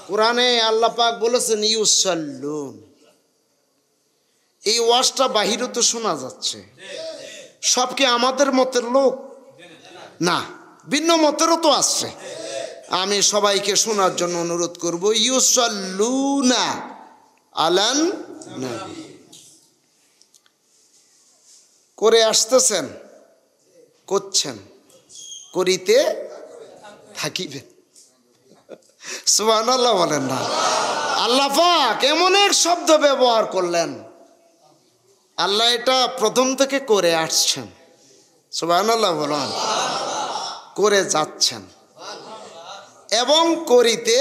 কোরআনে আল্লাহ পাক বলেছেন ইউসাল্লুন। এই ওয়াজটা বাহিরে তো শোনা যাচ্ছে। সব কি আমাদের মতের লোক না, ভিন্ন মতেরও তো আসছে। আমি সবাইকে শোনার জন্য অনুরোধ করব, ইউসাল্লুনা আলান নবী করে আসতেছেন, করছেন, করিতে থাকিবেন। সুবহানাল্লাহ বলেন না? আল্লাহ পাক এমন এক শব্দ ব্যবহার করলেন, আল্লাহ এটা প্রথম থেকে করে আসছেন। সুবহানাল্লাহ বলেন। করে যাচ্ছেন এবং করিতে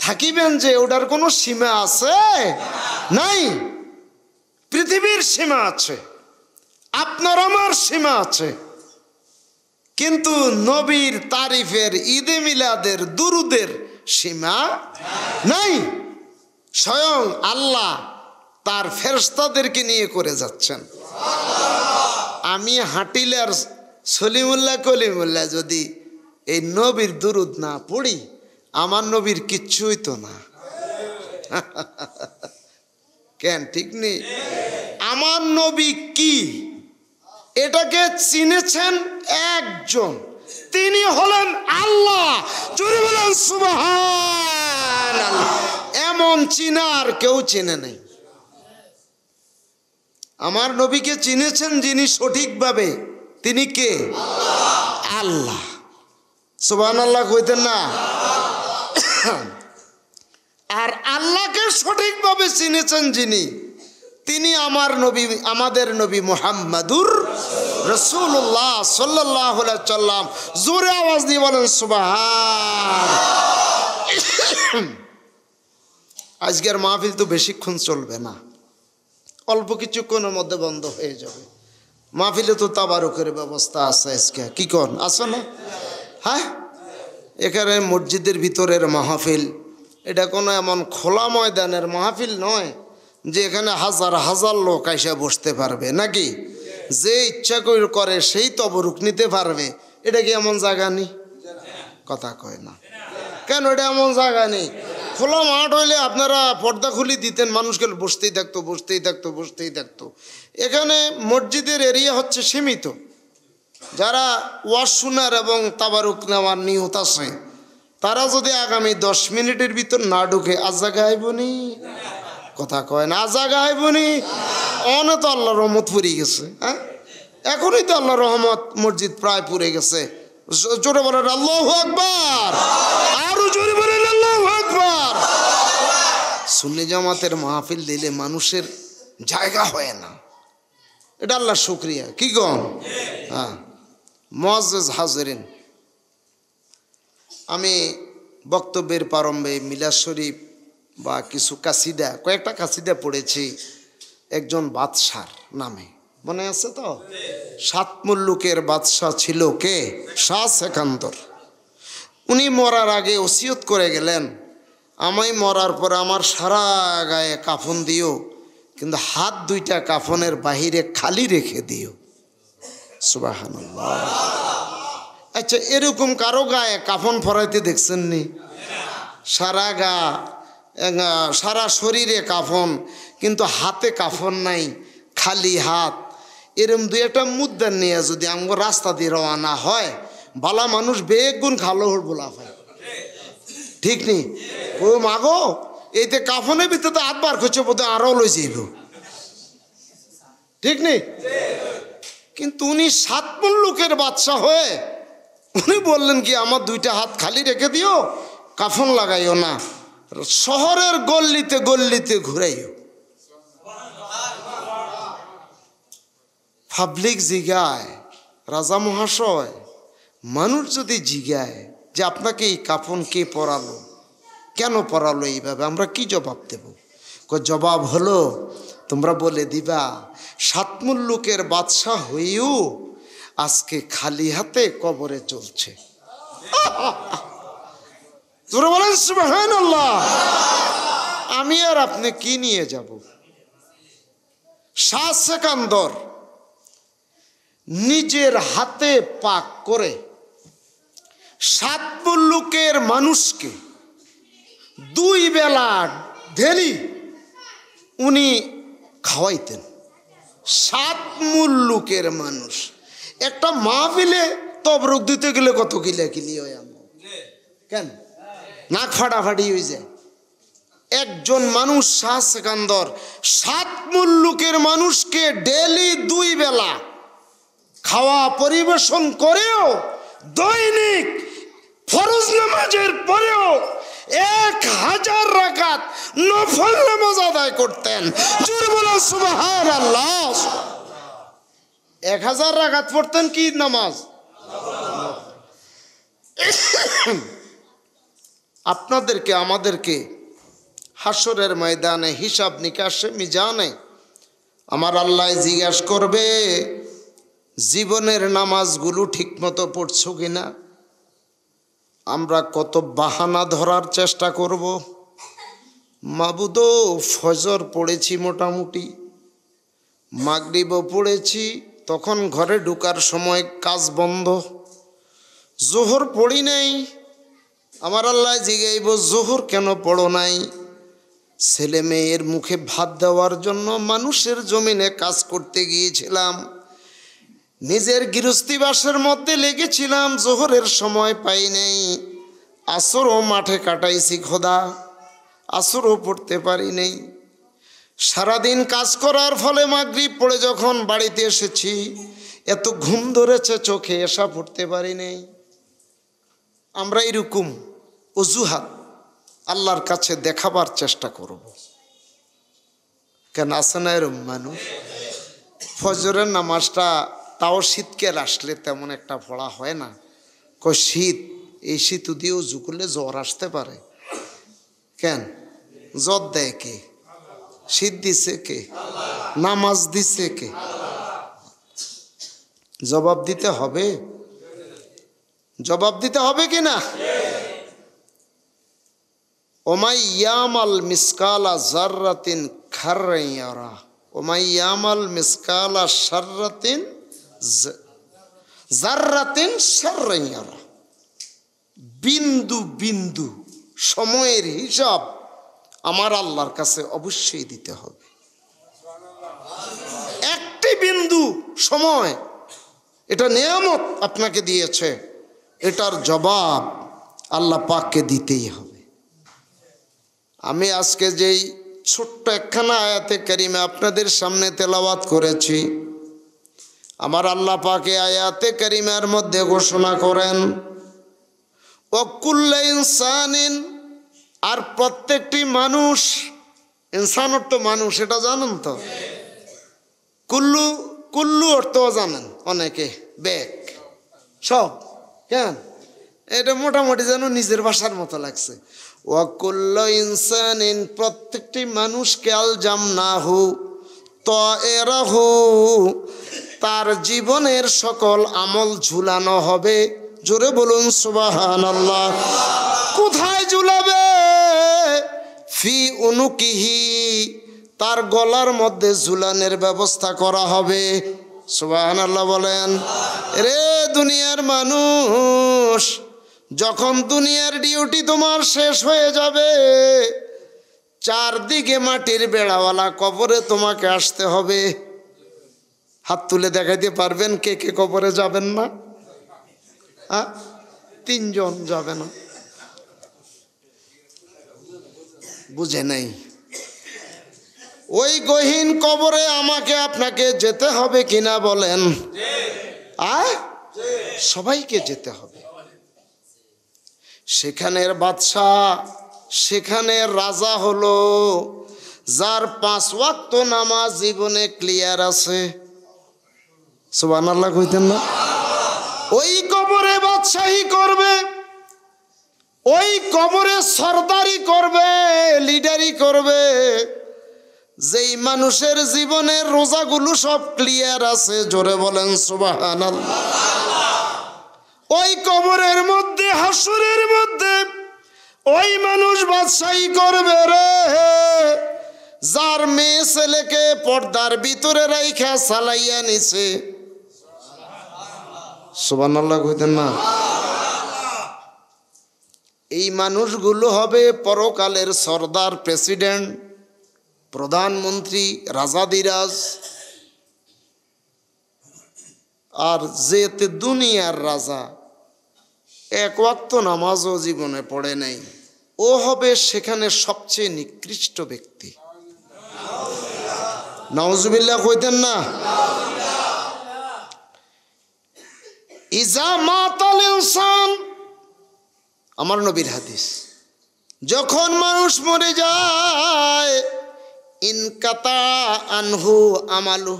থাকিবেন। যে ওটার কোনো সীমা আছে? নাই। পৃথিবীর সীমা আছে, আপনার আমার সীমা আছে, কিন্তু নবীর তারিফের, ঈদে মিলাদের, দুরুদের সীমা নাই। স্বয়ং আল্লাহ তার ফেরেশতাদেরকে নিয়ে করে যাচ্ছেন। আমি হাঁটিলে আর সলিমুল্লাহ কলিমুল্লাহ যদি এই নবীর দুরুদ না পড়ি, আমার নবীর কিচ্ছুই তো না। কেন ঠিক নেই? আমার নবী কি এটাকে চিনেছেন একজন, তিনি হলেন আল্লাহ। জোরে বলেন সুবহানাল্লাহ। এমন চিনার কেউ চিনে নেই। আমার নবীকে চিনেছেন যিনি সঠিকভাবে, তিনি কে? আল্লাহ। সুবহানাল্লাহ কইতেন না? আর আল্লাহকে সঠিকভাবে চিনেছেন যিনি, তিনি আমার নবী, আমাদের নবী মুহাম্মাদুর রাসূলুল্লাহ সাল্লাল্লাহু আলাইহি ওয়াসাল্লাম। জোরে আওয়াজ দিয়ে বলেন সুবহান। আজকের মাহফিল তো বেশিক্ষণ চলবে না, অল্প কিছুক্ষণের মধ্যে বন্ধ হয়ে যাবে। মাহফিলে তো তাবারুকের ব্যবস্থা আছে আজকে, কি কোন আছে না? হ্যাঁ, এখানে মসজিদের ভিতরের মাহফিল, এটা কোনো এমন খোলা ময়দানের মাহফিল নয় যে এখানে হাজার হাজার লোক এসে বসতে পারবে নাকি, যে ইচ্ছা করে সেই তবরুক নিতে পারবে। এটা কি এমন জায়গা নেই? কথা কয় না কেন? এটা এমন জায়গা নেই। খোলা মাঠ হইলে আপনারা পর্দা খুলি দিতেন, মানুষকে বসতেই থাকতো, বসতেই থাকতো, বসতেই থাকতো। এখানে মসজিদের এরিয়া হচ্ছে সীমিত। যারা ওয়াজ শোনার এবং তাবারুক নেওয়ার নিয়ত আছে, তারা যদি আগামী 10 মিনিটের ভিতর না ঢুকে, আজ জায়গা আইবনি। কথা কয় না? আজ জায়গা আইবনি। অনে তো আল্লাহর রহমত পুরে গেছে। হ্যাঁ, এখনই তো আল্লাহর রহমত, মসজিদ প্রায় পুরে গেছে। জোরে বলেন আল্লাহু আকবার। আরো জোরে বলেন আল্লাহু আকবার। সুন্নি জামাতের মাহফিল দিলে মানুষের জায়গা হয় না, এটা আল্লাহর শুকরিয়া। কি গন? হ্যাঁ, মুআজ্জাজ হাজিরিন, আমি বক্তব্যের প্রারম্ভে মিলাদ শরীফ বা কিছু কাসিদা, কয়েকটা কাসিদা পড়েছি একজন বাদশার নামে, মনে আছে তো? 7 মুল্লুকের বাদশাহ ছিল কে? শাহ সেকান্দর। উনি মরার আগে ওসিয়ত করে গেলেন, আমি মরার পরে আমার সারা গায়ে কাফন দিও, কিন্তু হাত দুইটা কাফনের বাহিরে খালি রেখে দিও। সুবহানাল্লাহ। আচ্ছা, এরকম কারো গায়ে কাফন পরাইতে দেখছেন নি? সারা গা, সারা শরীরে কাফন, কিন্তু হাতে কাফন নাই, খালি হাত। এরম দুই একটা মুদ্রা নিয়ে যদি আমার রাস্তা দিয়ে রওনা হয়, বালা মানুষ বেগুন খালো বলা হয়, ঠিক নেই? ও মাগো, এইতে কাফনের ভিতরে হাত বার করছে, বোধহয় আরো লই যাইব, ঠিক নেই? কিন্তু উনি 7 মুল্লুকের বাদশা হয়ে উনি বললেন কি, আমার দুইটা হাত খালি রেখে দিও, কাফন লাগাইও না, শহরের গল্লিতে গল্লিতে ঘুরাইও। পাবলিক জিগায়, রাজা মহাশয়, মানুষ যদি জিগায় যে আপনাকে এই কাফন কে পরালো, কেন পরালো এইভাবে, আমরা কি জবাব দেব? জবাব হলো, তোমরা বলে দিবা 7 মুল্লুকের বাদশাহ হইও আজকে খালি হাতে কবরে চলছে। তোরা বলেন সুবহানাল্লাহ। আমি আর আপনি কি নিয়ে যাব? শাহ সেকান্দর নিজের হাতে পাক করে 7 মুল্লুকের মানুষকে 2 বেলা ডেলি উনি খাওয়াইতেন। 7 মুল্লুকের মানুষ একটা মাহফিলে তবরক দিতে গেলে কত কিলাকিলি হয় আমার, কেন নাক ফাটাফাটি হয়ে যায়। একজন মানুষ শাহ সেকান্দর 7 মুল্লুকের মানুষকে ডেলি 2 বেলা খাওয়া পরিবেশন করেও দৈনিক ফরজ নামাজের পরেও 1000 রাকাত নফল নামাজ আদায় করতেন। জোরে বলো সুবহানাল্লাহ। 1000 রাকাত পড়তেন কি নামাজ? আপনাদেরকে আমাদেরকে হাসরের ময়দানে হিসাব নিকাশে মিজানে আমার আল্লাহ জিজ্ঞাসা করবে জীবনের নামাজগুলো ঠিকমতো পড়ছো কিনা। আমরা কত বাহানা ধরার চেষ্টা করব। মাবুদো ফজর পড়েছি মোটামুটি, মাগরিবও পড়েছি, তখন ঘরে ঢোকার সময় কাজ বন্ধ। জোহর পড়ি নাই, আমার আল্লাহ জিগাইব জোহর কেন পড়ো নাই? ছেলে মেয়ের মুখে ভাত দেওয়ার জন্য মানুষের জমিনে কাজ করতে গিয়েছিলাম, নিজের গৃহস্থীবাসের মধ্যে লেগেছিলাম, জোহরের সময় পাই নাই। আসরও মাঠে কাটাইছি খোদা, আসরও পড়তে পারি নাই। সারাদিন কাজ করার ফলে মাগরিব পড়ে যখন বাড়িতে এসেছি এত ঘুম ধরেছে চোখে, এসা পড়তে পারি নাই। আমরা এরকম অজুহাত আল্লাহর কাছে দেখাবার চেষ্টা করব। কেন আছে না এরকম মানুষ? ফজরের নামাজটা তাও শীতকাল আসলে তেমন একটা পড়া হয় না। কই শীত, এই শীত দিয়ে উজু করলে জ্বর আসতে পারে। কেন জ্বর দেয় কে? শীত দিছে কে? নামাজ দিছে কে? জবাব দিতে হবে, জবাব দিতে হবে কি না? ওমাই ইয়ামাল মিসকালা জাররাতিন খাররান ইয়ারা ওমাই ইয়ামাল মিসকালা শাররাতিন জাররাতিন শাররান ইয়ারা। বিন্দু বিন্দু সময়ের হিসাব আমার আল্লাহর কাছে অবশ্যই দিতে হবে। একটি বিন্দু সময়, এটা নিয়ামত আপনাকে দিয়েছে, এটার জবাব আল্লাহ পাককে দিতেই হবে। আমি আজকে যেই ছোট্ট একখানা আয়াতে কারিমে আপনাদের সামনে তেলাওয়াত করেছি, আমার আল্লাহ পাকে আয়াতে কারিমার মধ্যে ঘোষণা করেন ওয়াকুল্লু ইনসানিন, আর প্রত্যেকটি মানুষ, ইনসান অর্থ মানুষ, এটা জানেন তো? কুল্লু, কুল্লু অর্থ জানেন অনেকে, ব্যাগ সব। কেন এটা মোটামুটি যেন নিজের ভাষার মতো লাগছে। ওয়াকুল্লু ইনসানিন, প্রত্যেকটি মানুষকে আলজামনাহু তায়রাহু, তার জীবনের সকল আমল ঝুলানো হবে। জোরে বলুন সুবহানাল্লাহ। কোথায় ঝুলাবে? ফি উনুকিহি, তার গলার মধ্যে ঝুলানের ব্যবস্থা করা হবে। সুবহানাল্লাহ বলেন। রে দুনিয়ার মানুষ, যখন দুনিয়ার ডিউটি তোমার শেষ হয়ে যাবে, চারদিকে মাটির বেড়াওয়ালা কবরে তোমাকে আসতে হবে। হাত তুলে দেখাইতে পারবেন কে কে কবরে যাবেন না? 3 জন যাবে না, বুঝে নাই। ওই গহীন কবরে আমাকে আপনাকে যেতে হবে কিনা বলেন? সবাইকে যেতে হবে। সেখানের বাদশা, সেখানের রাজা হলো যার 5 ওয়াক্ত নামাজ জীবনে ক্লিয়ার আছে। সুবহানাল্লাহ কইতেন না? ওই কবরে বাদশাহী করবে, ওই কবরে সরদারি করবে, লিডারি করবে যেই মানুষের জীবনের রোজাগুলো সব ক্লিয়ার আছে। জোরে বলেন সুবহানাল্লাহ। ওই কবরের মধ্যে, হাসরের মধ্যে ওই মানুষ বাদশাহী করবে রে, যার মেয়ে ছেলেকে পর্দার ভিতরে রাইখা চালাইয়া নিছে। সুবহানাল্লাহ কইতেন না? এই মানুষগুলো হবে পরকালের সর্দার, প্রেসিডেন্ট, প্রধানমন্ত্রী, রাজাদিরাজ। আর যেতে দুনিয়ার রাজা, এক ওয়াক্ত নামাজও জীবনে পড়ে নাই, ও হবে সেখানে সবচেয়ে নিকৃষ্ট ব্যক্তি। নাউজুবিল্লাহ কইতেন না? ইজা মাতাল ইনসান, আমার নবীর হাদিস, যখন মানুষ মরে যায়, ইনকাতা আনহু আমালু,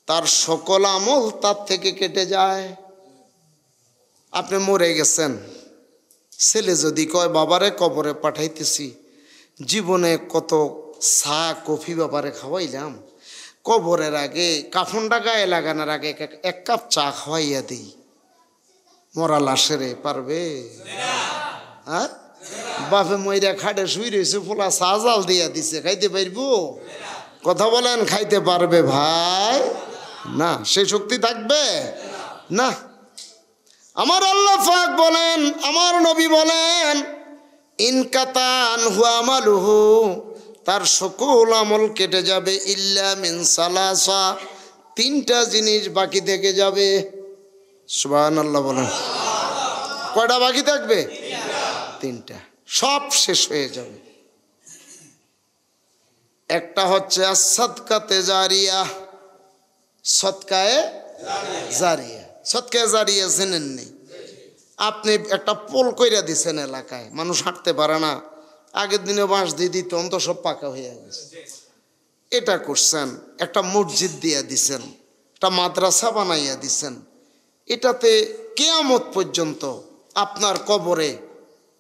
তার সকল আমল তার থেকে কেটে যায়। আপনি মরে গেছেন, ছেলে যদি কয় বাবারে কবরে পাঠাইতেছি, জীবনে কত চা কফি বাবারে খাওয়াইলাম, কবরের আগে কাফনটা গায়ে লাগানোর আগে এক কাপ চা খাওয়াইয়া দিই, মরা লাশেরে পারবে? হ্যাঁ, বাপে মইরা খাটে শুই রয়েছে, ফোলা চা জাল দিয়া দিছে, খাইতে পারবো? কথা বলেন, খাইতে পারবে ভাই? না, সেই শক্তি থাকবে না। আমার আল্লাহ পাক বলেন, আমার নবী বলেন, ইনকাতান হুয়া আমালুহু, তার সকল আমল কেটে যাবে, ইল্লা মিন সালাসা, তিনটা জিনিস বাকি থেকে যাবে। সুবহানাল্লাহ বলেন। কয়টা বাকি থাকবে? তিনটা, সব শেষ হয়ে যাবে। একটা হচ্ছে সাদকাতে জারিয়া, সদকায়ে জারিয়া। সদকায়ে জারিয়া জেনেননি? আপনি একটা পোল কইরা দিছেন এলাকায়, মানুষ হাঁটতে পারে না, আগের দিনে বাঁশ দিয়ে দিত, অন্ত সব পাকা হয়ে গেছে, এটা করছেন। একটা মসজিদ দিয়া দিছেন, একটা মাদ্রাসা বানাইয়া দিছেন, এটাতে কিয়ামত পর্যন্ত আপনার কবরে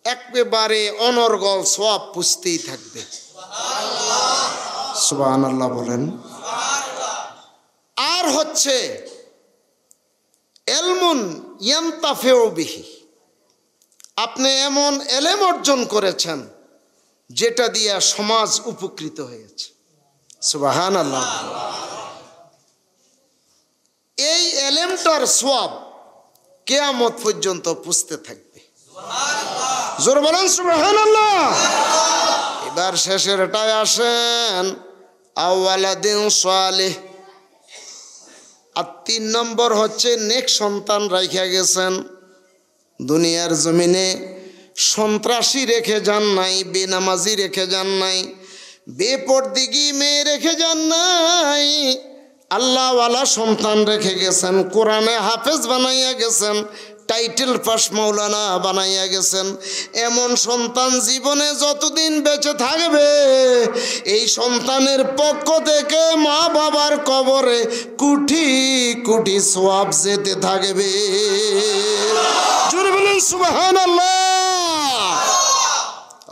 একেবারে অনর্গল সওয়াব পুষতেই থাকবে। সুবহানাল্লাহ বলেন। আর হচ্ছে এলমুন ইয়ান্তাফিউ বিহি, আপনি এমন এলেম অর্জন করেছেন যেটা দিয়া সমাজ উপকৃত হয়েছে। সুবহানাল্লাহ। এই এলেমটার সওয়াব কিয়ামত পর্যন্ত পুষতে থাকবে। জোরে বলেন সুবহানাল্লাহ। এবার শেষের এটাই আসেন, আওয়ালাদিন সালেহ। আর 3 নম্বর হচ্ছে নেক সন্তান রাইখা গেছেন, দুনিয়ার জমিনে সন্ত্রাসী রেখে যান নাই, বেনামাজি রেখে যান নাই, বেপরদিগি মেয়ে রেখে যান নাই, আল্লাহওয়ালা সন্তান রেখে গেছেন, কোরআনে হাফেজ বানাইয়া গেছেন, টাইটেল পাস মাওলানা বানাইয়া গেছেন। এমন সন্তান জীবনে যতদিন বেঁচে থাকবে, এই সন্তানের পক্ষ থেকে মা বাবার কবরে কোটি কোটি সওয়াব যেতে থাকবে। জোরে বলেন সুবহানাল্লাহ।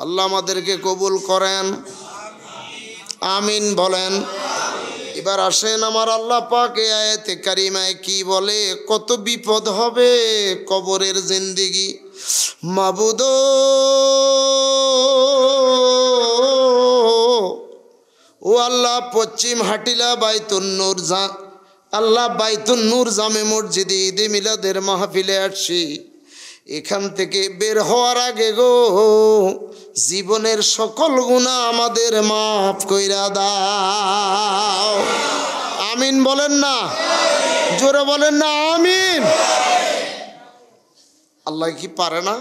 আল্লাহ আমাদেরকে কবুল করেন, আমিন বলেন। এবার আসেন, আমার আল্লাহ পাক এই আয়াতে কারিমায় কি বলে, কত বিপদ হবে কবরের জিন্দেগি। মাবুদ ও আল্লাহ, পশ্চিম হাটিলা বাইতুন নূর, আল্লাহ বাইতুন নূর জামে মসজিদে ঈদে মিলাদের মাহফিলে আসছি। এখান থেকে বের হওয়ার আগে গো, জীবনের সকল গুনাহ আমাদের মাফ কইরা দাও। আমিন বলেন না? জোরে বলেন না আমিন। আল্লাহ কি পারে না?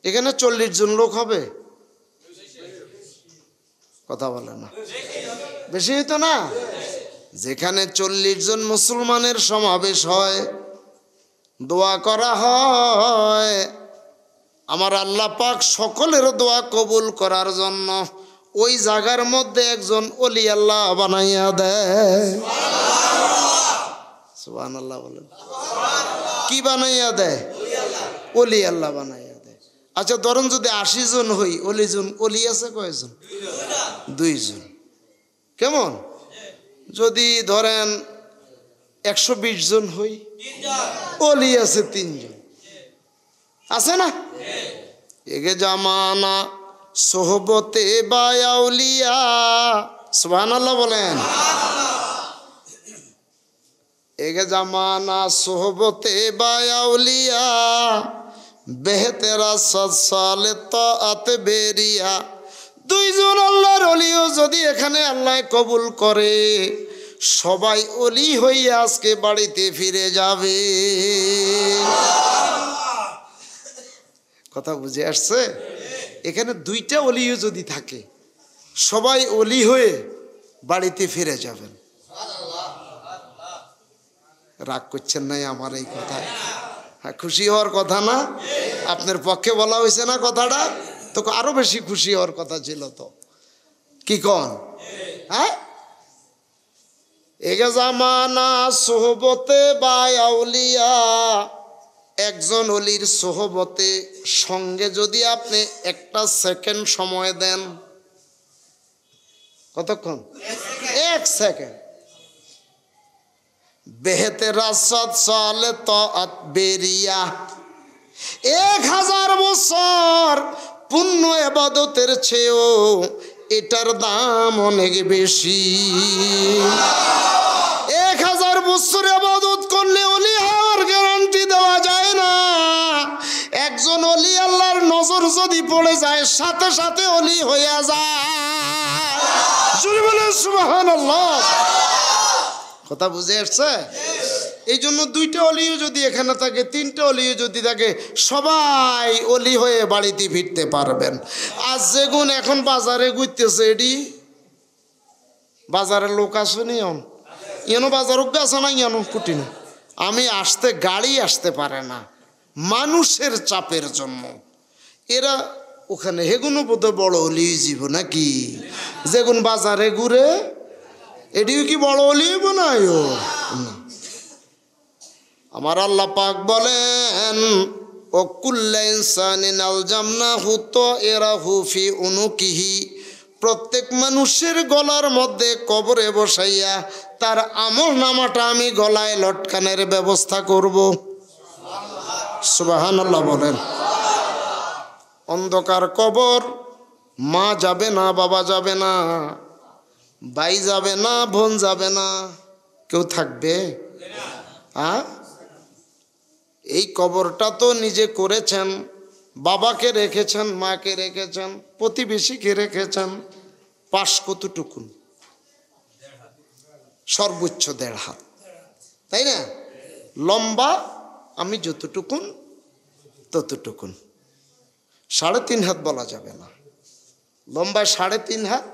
এখানে 40 জন লোক হবে, কথা বলে না? বেশি হইতো না? যেখানে 40 জন মুসলমানের সমাবেশ হয়, দোয়া করা হয়, আমার আল্লাহ পাক সকলের দোয়া কবুল করার জন্য ওই জায়গার মধ্যে একজন ওলি আল্লাহ বানাইয়া দেয়। সুবহানাল্লাহ বলেন। কি বানাইয়া দেয়? ওলি আল্লাহ বানাইয়া দেয়। আচ্ছা ধরুন যদি 80 জন হই, ওলি আছে কয়জন? 2 জন। কেমন? যদি ধরেন 120 জন হই, ওলি আছে 3 জন, আছে না? এগে জামানা সোহবতে বায়াউলিয়া। সুবহানাল্লাহ বলেন। एक जमाना सोहबते बायाउलिया बेहतेरा सत्साले ताआत बेरिया দুইজন আল্লাহর ওলিও যদি এখানে আল্লাহ কবুল করে সবাই ওলি হয়ে আজকে বাড়িতে ফিরে যাবে। কথা বুঝে আসছে? এখানে দুইটা ওলিও যদি থাকে সবাই ওলি হয়ে বাড়িতে ফিরে যাবেন। রাগ করছেন নাই আমার এই কথায়? হ্যাঁ, খুশি হওয়ার কথা না? আপনার পক্ষে বলা হয়েছে না কথাটা? তো আরো বেশি খুশি হওয়ার কথা ছিল তো। কি কন? হ্যাঁ, এগে জামানা সোহবতে বায়াউলিয়া, একজন ওলির সোহবতে সঙ্গে যদি আপনি একটা সেকেন্ড সময় দেন, কতক্ষণ? 1 সেকেন্ড। বেহেতেরা সালে তাআত বেরিয়া, 1000 বছর পুণ্য ইবাদতের চেয়েও এটার দাম অনেক বেশি। 1000 বছর ইবাদত করলে ওলি হওয়ার গ্যারান্টি দেওয়া যায় না। একজন ওলি আল্লাহর নজর যদি পড়ে যায় সাথে সাথে ওলি হয়ে যায়। জোরে বলেন সুবহানাল্লাহ। কথা বুঝে আসছে? এই জন্য দুইটা অলিও যদি এখানে থাকে, তিনটা অলিও যদি থাকে, সবাই অলি হয়ে বাড়িতে ফিরতে পারবেন। আর যেগুন এখন বাজারে ঘুরতেছে, এডি বাজারের লোক আসেনি, এনো বাজার আছে না, এনো কুটিন আমি আসতে গাড়ি আসতে পারে না মানুষের চাপের জন্য। এরা ওখানে হেগুনো বোধ বড় অলি জীব নাকি? যেগুন বাজারে ঘুরে এটিও কি বড় অলি বানায়? আমার আল্লাহ পাক বলেন, ও কুল্লা ইনসানিন আলজামনাহু তায়রাহু ফি উনুকিহি, প্রত্যেক মানুষের গলার মধ্যে কবরে বসাইয়া তার আমল নামাটা আমি গলায় লটকানের ব্যবস্থা করব। সুবহানাল্লাহ বলেন। অন্ধকার কবর, মা যাবে না, বাবা যাবে না, ভাই যাবে না, বোন যাবে না, কেউ থাকবে? হ্যাঁ, এই কবরটা তো নিজে করেছেন, বাবাকে রেখেছেন, মাকে রেখেছেন, প্রতিবেশীকে রেখেছেন। পাশ কতটুকুন? সর্বোচ্চ 1.5 হাত, তাই না? লম্বা আমি যতটুকুন ততটুকুন, 3.5 হাত বলা যাবে না। লম্বা 3.5 হাত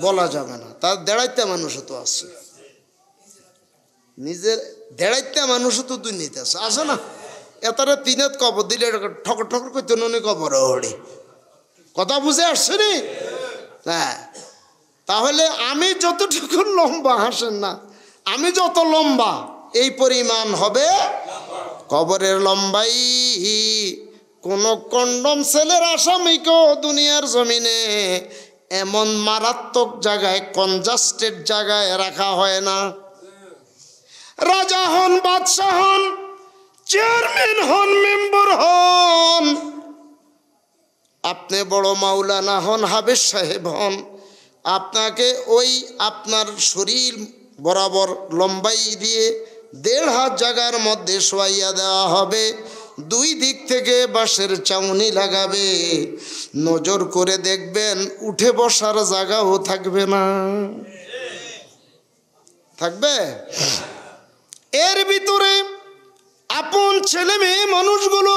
বলা যাবে না। তার 1.5 মানুষও তো আছে, নিজের 1.5 মানুষও তো দুর্নীতি আছে, আছে না? এতারা 3 হাত কবর দিলে ঠকর ঠকর করতে নুনি কবর ওড়ে। কথা বুঝে আসছে নি? হ্যাঁ, তাহলে আমি যতটুকু লম্বা, হাসেন না, আমি যত লম্বা এই পরিমাণ হবে কবরের লম্বাই। কোন কন্ডম সেলের আসামিকেও দুনিয়ার জমিনে এমন মারাত্মক জায়গায়, কনজাস্টেড জায়গায় রাখা হয় না। রাজা হন, বাদশাহ হন, চেয়ারম্যান হন, মেম্বার হন, আপনি বড় মাওলানা হন, হাফেজ সাহেব হন, আপনাকে ওই আপনার শরীর বরাবর লম্বাই দিয়ে 1.5 হাত জায়গার মধ্যে শোয়াইয়া দেওয়া হবে। 2 দিক থেকে বাঁশের চাউনি লাগাবে। নজর করে দেখবেন উঠে বসার জায়গাও থাকবে না। থাকবে? এর ভিতরে আপন ছেলে মেয়ে মানুষগুলো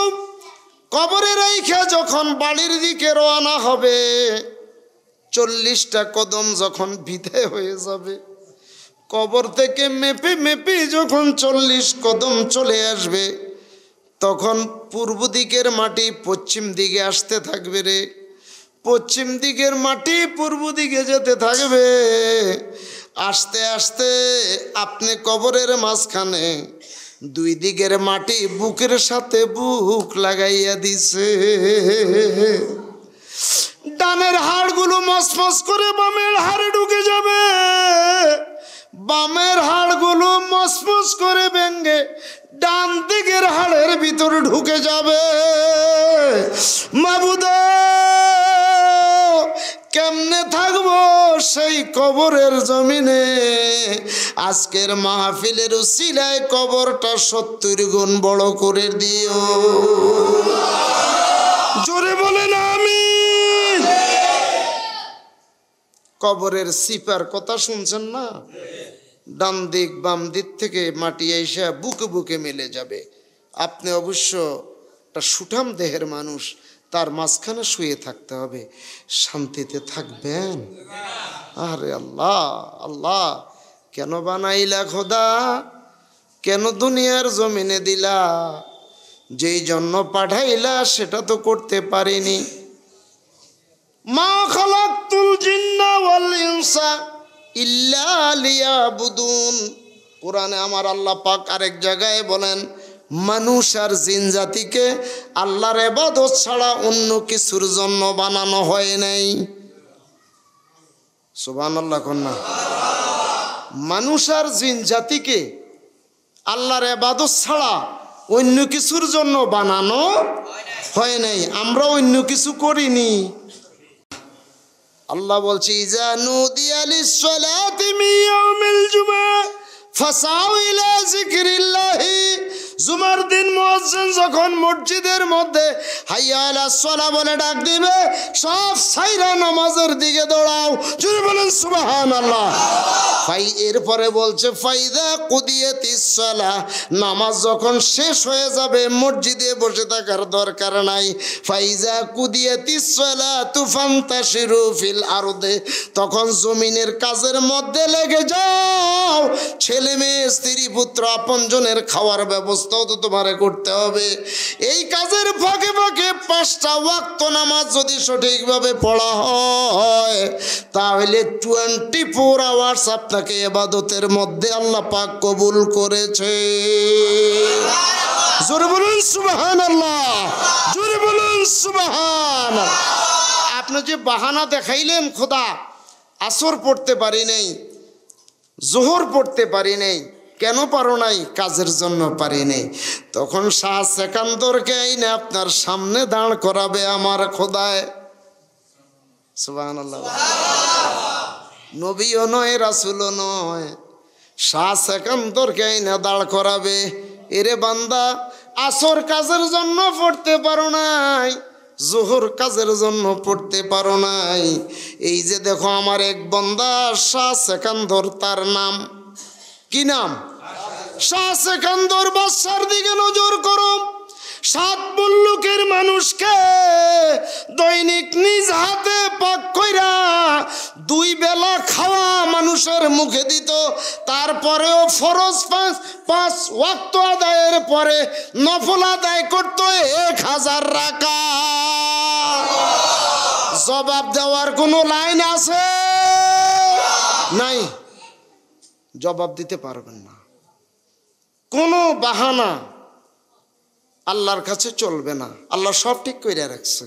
কবরে রাইখা যখন বাড়ির দিকে রওনা হবে, 40টা কদম যখন বিদায় হয়ে যাবে, কবর থেকে মেপে মেপে যখন 40 কদম চলে আসবে, তখন পূর্ব দিকের মাটি পশ্চিম দিকে আসতে থাকবে রে। পশ্চিম দিকের মাটি পূর্ব দিকে যেতে থাকবে। আস্তে আস্তে আপনি কবরের মাঝখানে 2 দিকের মাটি বুকের সাথে বুক লাগাইয়া দিছে। ডানের হাড়গুলো মসমস করে বামের হাড়ে ঢুকে যাবে, বামের হাড়গুলো মসমস করে ভেঙে ডান দিকের হাড়ের ভিতরে ঢুকে যাবে। মাবুদ, কেমনে থাকবো সেই কবরের জমিনে? আজকের মাহফিলের উসিলায় কবরটা 70 গুণ বড় করে দিও। জোরে বলেন আমিন। কবরের সিপার কথা শুনছেন না? ডান দিক বাম দিক থেকে মাটি এসে বুকে বুকে মিলে যাবে। আপনি অবশ্য একটা সুঠাম দেহের মানুষ, তার মাঝখানে শুয়ে থাকতে হবে। শান্তিতে থাকবেন? আরে আল্লাহ আল্লাহ, কেন বানাইলা খোদা? কেন দুনিয়ার জমিনে দিলা? যেই জন্য পাঠাইলা সেটা তো করতে পারিনি। মা খালাকতুল জিন্না ওয়াল ইনসা ইল্লা লিয়াবুদুন। কোরআনে আমার আল্লাহ পাক আরেক জায়গায় বলেন, মানুষ আর জিন জাতিকে আল্লাহর ইবাদত ছাড়া অন্য কিছুর জন্য বানানো হয় নাই। সুবহানাল্লাহ কন্যা। মানুষ আর জিন জাতিকে আল্লাহর ইবাদত ছাড়া অন্য কিছুর জন্য বানানো হয় নাই। আমরা অন্য কিছু করিনি। আল্লাহ বলছে, ইজা নুদিয়া লিস-সালাতি মিন ইয়াউমিল জুমআ ফাসাউ ইলা যিকরিল্লাহি। জুমার দিন মুয়াজ্জিন যখন মসজিদের মধ্যে হাইয়া আলাস সালাহ বলে ডাক দিবে, সব সাইরা নামাজের দিকে দৌড়াও। জোরে বলেন সুবহানাল্লাহ। এরপরে বলছে, ফাইদা কুদিয়াতিস সালাহ, নামাজ যখন শেষ হয়ে যাবে মসজিদে বসে থাকার দরকার নাই। ফাইজা কুদিয়াতিস সালাতু ফান্তাশিরু ফিল আরদে, তখন জমিনের কাজের মধ্যে লেগে যাও। ছেলে মেয়ে স্ত্রী পুত্র আপনজনের খাওয়ার ব্যবস্থাও তো তোমারে করতে হবে। এই কাজের ফাঁকে ফাঁকে 5টা ওয়াক্ত নামাজ যদি সঠিকভাবে পড়া হয়, তাহলে 24 আওয়ার্স আপনাকে ইবাদতের মধ্যে আল্লাহ পাক কবুল করেছে। জোরে বলুন সুবহানাল্লাহ, জোরে বলুন সুবহানাল্লাহ। আপনি যে বাহানা দেখাইলেন, খোদা আসর পড়তে পারি নাই, জোহর পড়তে পারি নাই, কেন পারো নাই? কাজের জন্য পারি নাই। তখন শাহ সেকান্দরকে আইনে আপনার সামনে দাঁড় করাবে আমার খোদায়। সুবহানাল্লাহ। নবীও নয়, রাসূলও নয়, শাহ সেকান্দরকে আইনে দাঁড় করাবে। এরে বান্দা, আসর কাজের জন্য পড়তে পারো নাই, জোহর কাজের জন্য পড়তে পারো নাই। এই যে দেখো আমার এক বান্দা শাহ সেকান্দর, তার নাম কি নাম? শাহ সেকান্দর বাদশার দিকে নজর করো। 7 মুলুকের মানুষকে দৈনিক নিজ হাতে পাক কইরা 2 বেলা খাওয়া মানুষের মুখে দিত। তারপরেও ফরজ 5 ওয়াক্ত আদায়ের পরে নফল আদায় করতো 1000 রাকাত। জবাব দেওয়ার কোনো লাইন আছে? নাই, জবাব দিতে পারবেন না। কোনো বাহানা আল্লাহর কাছে চলবে না। আল্লাহ সব ঠিক করে রাখছে।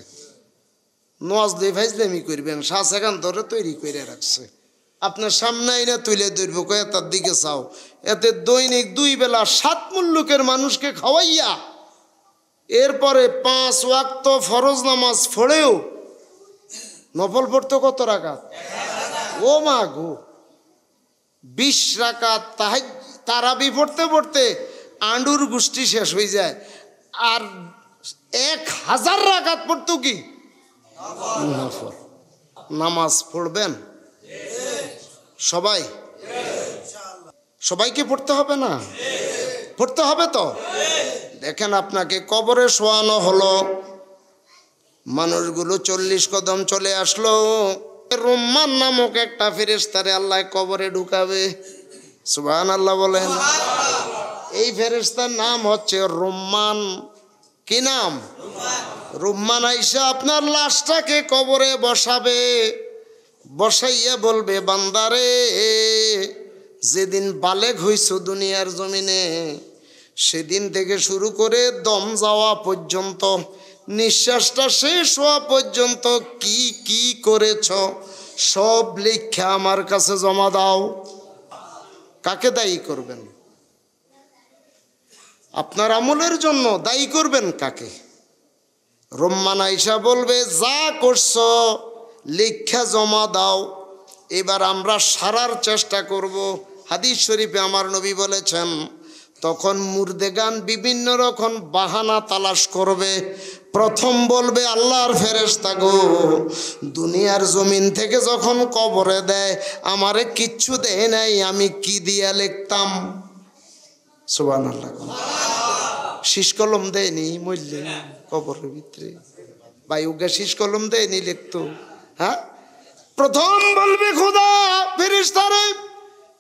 নওয়াজ দিয়ে ফাইজলামি করবেন, শাহ সেকান্দরে তৈরি করে রাখছে। আপনার সামনে আইনা তুলে ধরব, কয়ে তার দিকে চাও। এতে দৈনিক 2 বেলা 7 মুলুকের মানুষকে খাওয়াইয়া এরপরে 5 ওয়াক্ত ফরজ নামাজ পড়েও নফল পড়তে কত রাকাত? ও মা গো, 20 রাকাত তারাবি পড়তে পড়তে আন্ডুর গোষ্ঠী শেষ হয়ে যায়। আর 1000 রাকাত পড়তো কি নফল। নামাজ পড়বেন সবাই? সবাইকে পড়তে হবে না? পড়তে হবে তো। দেখেন, আপনাকে কবরে শোয়ানো হলো, মানুষগুলো 40 কদম চলে আসলো। রুম্মান নামক একটা ফেরেশতারে আল্লাহ কবরে ঢুকাবে। সুবহানাল্লাহ বলেন। এই ফেরেশতার নাম হচ্ছে রুম্মান। কি নাম? রুম্মান। আইসা আপনার লাশটাকে কবরে বসাবে। বসাইয়া বলবে, বান্দারে, যেদিন বালেগ হইছো দুনিয়ার জমিনে, সেদিন থেকে শুরু করে দম যাওয়া পর্যন্ত, নিঃশ্বাসটা শেষ হওয়া পর্যন্ত কি কি করেছ সব লিখা আমার কাছে জমা দাও। কাকে দায়ী করবেন? আপনার আমলের জন্য দায়ী করবেন কাকে? রুম্মান আইসা বলবে, যা করছো লেখা জমা দাও। এবার আমরা সারার চেষ্টা করব। হাদিস শরীফে আমার নবী বলেছেন, তখন মুর্দেগান বিভিন্ন রকম বাহানা তালাশ করবে। প্রথম বলবে, আল্লাহর ফেরেশতা গো, দুনিয়ার জমিন থেকে যখন কবরে দেয় আমারে কিচ্ছু দেয় নাই, আমি কি দিয়া লিখতাম? সুবহানাল্লাহ। শীষ কলম দেয়নি, মরলে কবরের ভিতরে ভাই ওকে শীষ কলম দেয়নি লিখতো? হ্যাঁ, প্রথম বলবে খোদা ফেরেশতারে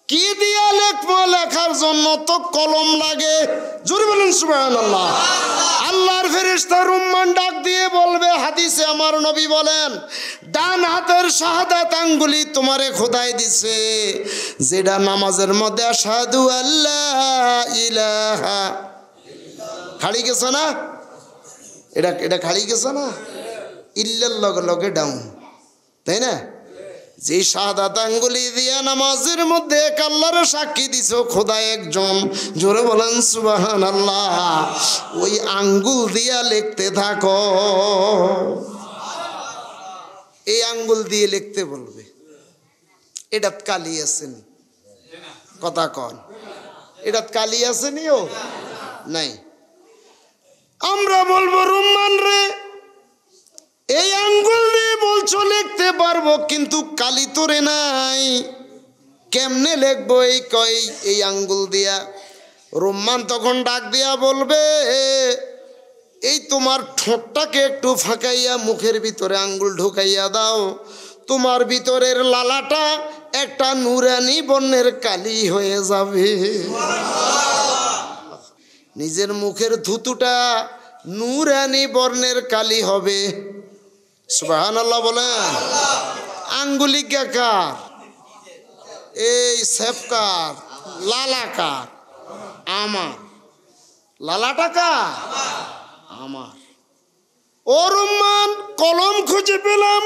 কি দিয়া লিখবো? লেখার জন্য তো কলম লাগে। জোরে বলুন সুবহানাল্লাহ। আল্লাহর ফেরেশতা রুম্মান ডাক দিয়ে বলবে, হাদিসে আমার নবী বলেন, ডান হাতের শাহাদাত আঙ্গুলি তোমারে খোদাই দিছে, যেটা নামাজের মধ্যে আশহাদু আল্লাহ ইলাহা, খালি গেছে না? এটা খালি গেছে না? ইল্লার লগে লগে ডাউন, তাই না? যে শাহাদাত আঙ্গুলি দিয়া নামাজের মধ্যে এক আল্লাহর সাক্ষী দিছো খোদা একজন, জোরে বলেন সুবহানাল্লাহ। ওই আঙ্গুল দিয়া লিখতে থাকো। এই আঙ্গুল দিয়ে লিখতে বলবে। এটাত কালি আসেনি, কথা কন, এটাত কালি আসেনিও নাই। আমরা বলবো, রুম্মান রে, এই আঙ্গুল দিয়ে বলছো লিখতে পারবো, কিন্তু কালি তোরে নাই, কেমনে লিখবো? এই আঙ্গুল দিয়া। রুম্মান তখন ডাক দিয়া বলবে, এই তোমার ঠোঁটটাকে একটু ফাঁকাইয়া মুখের ভিতরে আঙ্গুল ঢুকাইয়া দাও, তোমার ভিতরের লালাটা একটা নুরানি বর্ণের কালি হয়ে যাবে। নিজের মুখের থুতুটা নুরানি বর্ণের কালি হবে। সুবহানাল্লাহ বলেন। আঙ্গুলি কার? এই সেফকার, লালাকার, আমার। লালাটা কার? আমার। ও রুম্মান, কলম খুঁজে পেলাম,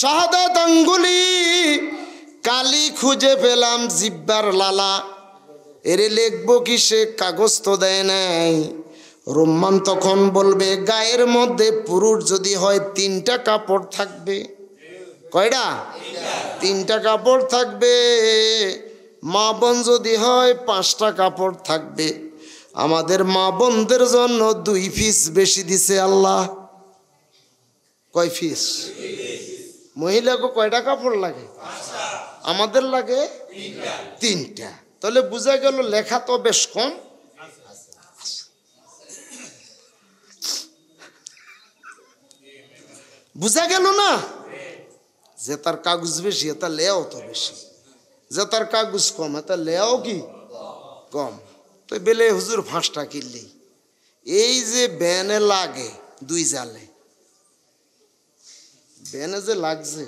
শাহাদাত আঙ্গুলি, কালি খুঁজে পেলাম, জিব্বার লালা, এরে লিখবো কিসে? কাগজ তো দেয় নাই। রুম্মান তখন বলবে, গায়ের মধ্যে পুরুষ যদি হয় 3টা কাপড় থাকবে। কয়টা? 3টা কাপড় থাকবে। মা বোন যদি হয় 5টা কাপড় থাকবে। আমাদের মা বোনদের জন্য 2 পিস বেশি দিছে আল্লাহ। কয় পিস? মহিলাকে কয়টা কাপড় লাগে? আমাদের লাগে 3টা। তাহলে বোঝা গেল লেখা তো বেশ কম। বুঝা গেল না? যে তার কাগজ বেশি তার লেয়াও তো বেশি, যে তার কাগজ কম তার লেয়াও কি কম। তো বেলে হুজুর 5টা কিনলি, এই যে ব্যানে লাগে 2 জালে, ব্যানে যে লাগছে,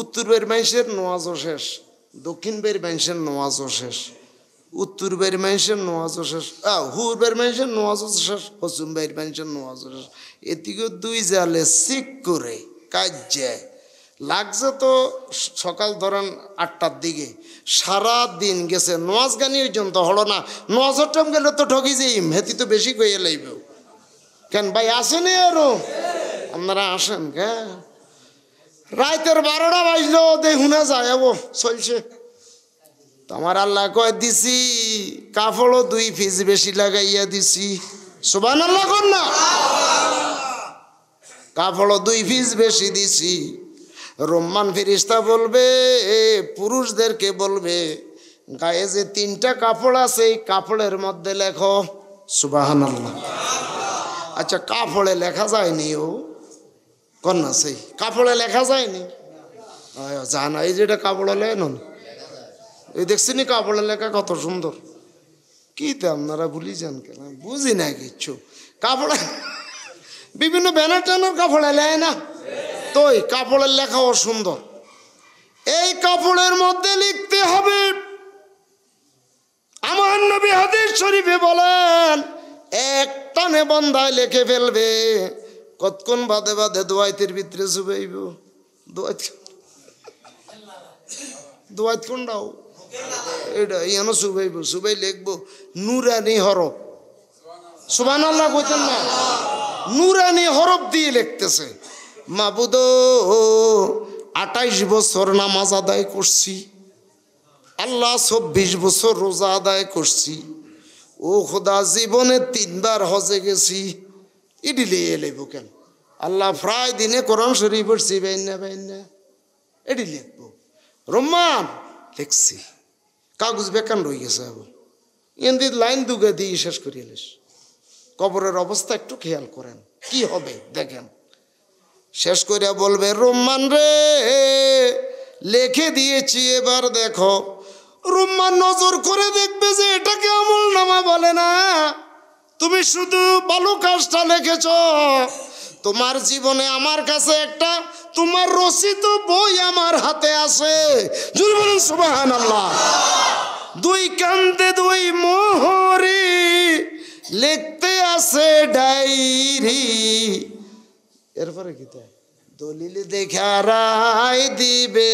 উত্তর বের মানুষের নামাজও শেষ, দক্ষিণ বের মানুষের নামাজও শেষ, উত্তর বের মানুষের নামাজও শেষ, হুর বের মানুষের নামাজও শেষ, পশ্চিম বের মানুষের নামাজও শেষ। এদিকে 2 জালে সিক করে কাজে লাগছে। তো সকাল ধরেন 8টার দিকে, সারা দিন গেছে, নামাজ গানি পর্যন্ত হলো না। নামাজের টাইম গেলে তো ঠকি যাই, হেতি তো বেশি কইয়ে লাইব। কেন ভাই আসেনি আরো? আপনারা আসেন কে? রাতের 12টা বাজলো দেখুন যায় চলছে। তোমার আল্লাহ কয় দিছি, কাপড়ও 2 পিস বেশি লাগাইয়া দিছি। সুবহানাল্লাহ কর না? কাপড়ও 2 পিস বেশি দিছি। রুম্মান ফেরেশতা বলবে, পুরুষদেরকে বলবে, গায়ে যে 3টা কাপড় আছে এই কাপড়ের মধ্যে লেখো। সুবহানাল্লাহ। আচ্ছা, কাপড়ে লেখা যায়নি? ও কন্যা, সেই কাপড়ে লেখা যায়নি? জানা, এই যেটা কাপড়ে লেখেন, এই দেখছিনি কাপড়ে লেখা কত সুন্দর। কি তো আপনারা ভুলি যান কেন? বুঝি না কিচ্ছু। কাপড়ে বিভিন্ন ব্যানার ট্যানার কাপড়ে লেয় না তো, এই কাপড়ের লেখাও সুন্দর। এই কাপড়ের মধ্যে লিখতে হবে। আমার নবী হাদিস শরীফে বলেন, এক টানে বন্ধায় লিখে ফেলবে। কতক্ষণ বাদে বাদে দোয়াইতের ভিতরে চুবাইব। দোয়াইত কোনটাও এটা ইয়ানো চুবাইব, চুবাই লিখবো নুরানি হরফ। সুবহানাল্লাহ কইতেন না? নুরানি হরফ দিয়ে লিখতেছে। মাবুদ 28 বছর নামাজ আদায় করছি আল্লাহ 24 বছর রোজা আদায় করছি ও খোদা জীবনে 3 বার হজে গেছি ইডিলে এলেব কেন আল্লাহ প্রায় দিনে কোরআন শরীফ পড়ছি বাইনা এডি লিখবো রহমান লিখছি কাগজ বেকান রয়ে গেছে আবার এমনি লাইন দুগে দিয়ে শেষ করিয়ে এলিস কবরের অবস্থা একটু খেয়াল করেন কি হবে দেখেন শেষ করিয়া বলবে রহমান রে লিখে দিয়েছি এবার দেখো রহমান নজর করে দেখবে যে এটাকে আমল নামা বলে না তুমি শুধু ভালো কাজটা লিখেছ তোমার জীবনে আমার কাছে একটা তোমার রচিত বই আমার হাতে আছে জোরে বলুন সুবহানাল্লাহ দুই কান্দে দুই মোহরি লিখতে আছে ডায়েরি এরপরে কি তাই দলিল দেখা রায় দিবে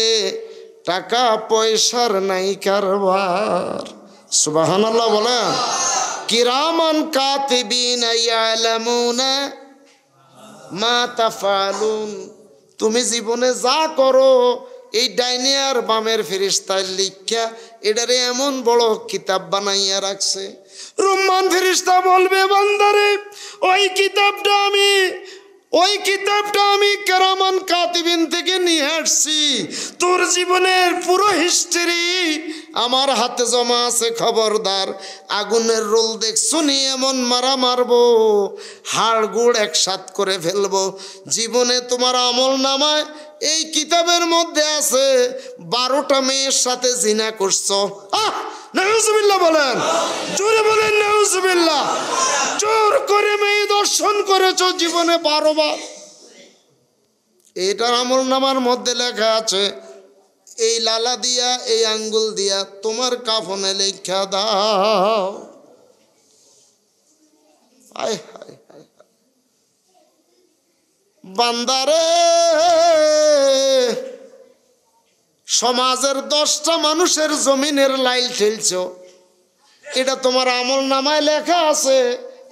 টাকা পয়সার নাই কারবার সুবহানাল্লাহ বলেন কিরামান কাতিবিনা ইয়ালামুনা মা তাফালুন তুমি জীবনে যা করো এই ডাইনে আর বামের ফেরেশতায় লিখা এটারে এমন বড় কিতাব বানাইয়া রাখছে রহমান ফেরেশতা বলবে বান্দারে ওই কিতাবটা আমি কিরামান কাতিবিন থেকে নিয়ে আসছি তোর জীবনের পুরো হিস্ট্রি আমার হাতে জমা আছে খবরদার আগুনের রোল দেখছো নি এমন মারা মারবো হাড় গুড় একসাথ করে ফেলবো জীবনে তোমার আমল নামায় এই কিতাবের মধ্যে আছে 12টা মেয়ের সাথে জিনা করছো নাউজুবিল্লাহ বলেন জোরে বলেন নাউজুবিল্লাহ জোর করে মেয়ে দর্শন করেছো জীবনে 12 বার এটার আমল নামার মধ্যে লেখা আছে এই লালা দিয়া এই আঙ্গুল দিয়া তোমার কাফনে লেখা দাও হায় হায় হায় বান্দারে সমাজের 10টা মানুষের জমিনের লাইল ঠেলছ এটা তোমার আমল নামায় লেখা আছে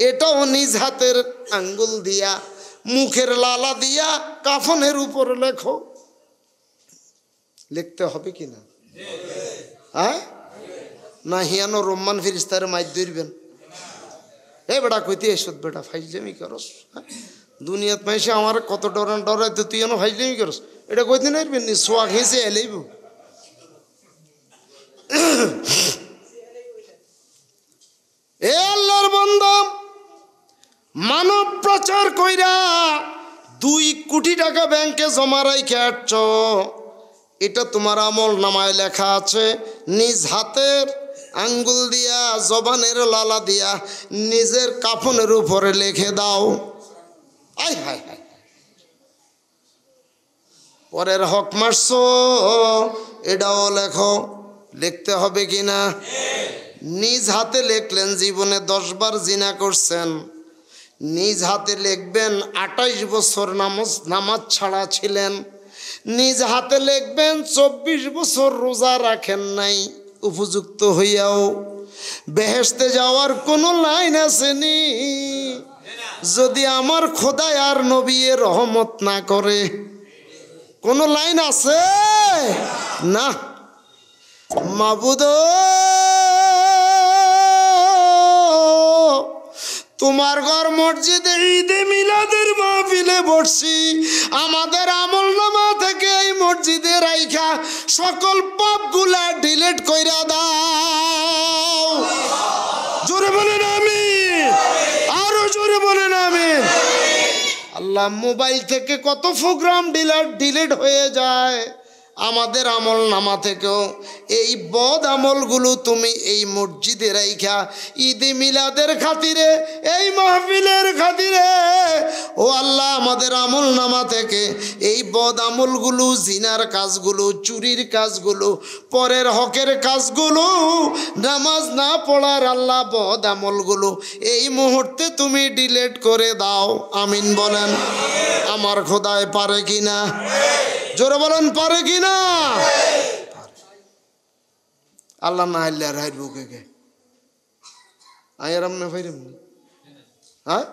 এটাও নিজ হাতের আঙ্গুল দিয়া মুখের লালা দিয়া কাফনের উপর লেখো লিখতে হবে কিনা হ্যাঁ না হিয়ানো রহমান ফেরেশতার মাইর ধরবেন এ বেটা কইতে এসত বেটা ফাইজলামি করস দুনিয়াত মাইসে আমার কত ডরাইতে তুই এনো ফাইজলামি করস এটা কইতে নাইবেন নি সোয়া খেয়েছে এলেইব এ আল্লাহর বান্দা মানব প্রচার কইরা 2 কোটি টাকা ব্যাংকে জমা রাইখা আসছ এটা তোমার আমল নামায় লেখা আছে নিজ হাতের আঙ্গুল দিয়া জবানের লালা দিয়া নিজের কাফনের উপরে লিখে দাও আয় হায় হায় পরের হক মারছো এটাও লেখো লিখতে হবে কিনা নিজ হাতে লিখলেন জীবনে 10 বার জিনা করছেন নিজ হাতে লিখবেন 28 বছর নামাজ ছাড়া ছিলেন নিজ হাতে লিখবেন 24 বছর রোজা রাখেন নাই উপযুক্ত হইয়াও বেহেশতে যাওয়ার কোনো লাইন আসেনি যদি আমার খোদা আর নবী রহমত না করে কোনো লাইন আছে না মাবুদ তোমার ঘর মসজিদে ঈদে মিলাদের মাহফিলে বসছি আমাদের আমল নামা থেকে এই মসজিদে রাইখা সকল পাপগুলা ডিলিট কইরা দাও জোরে বলেন আমিন আরো জোরে বলেন আমিন আল্লাহ মোবাইল থেকে কত প্রোগ্রাম ডিলিট হয়ে যায় আমাদের আমল নামা থেকেও এই বদ আমলগুলো তুমি এই মসজিদে রাইখা ঈদে মিলাদের খাতিরে এই মাহফিলের খাতিরে ও আল্লাহ আমাদের আমল নামা থেকে এই বদ আমলগুলো জিনার কাজগুলো চুরির কাজগুলো পরের হকের কাজগুলো নামাজ না পড়ার আল্লাহ বদ আমলগুলো এই মুহূর্তে তুমি ডিলিট করে দাও আমিন বলেন আমার খোদায় পারে কিনা জোরে বলেন পারে কিনা আল্লাহ না আইলে আর হাইর বুকে কে আয়ারাম না ফাইরাম হ্যাঁ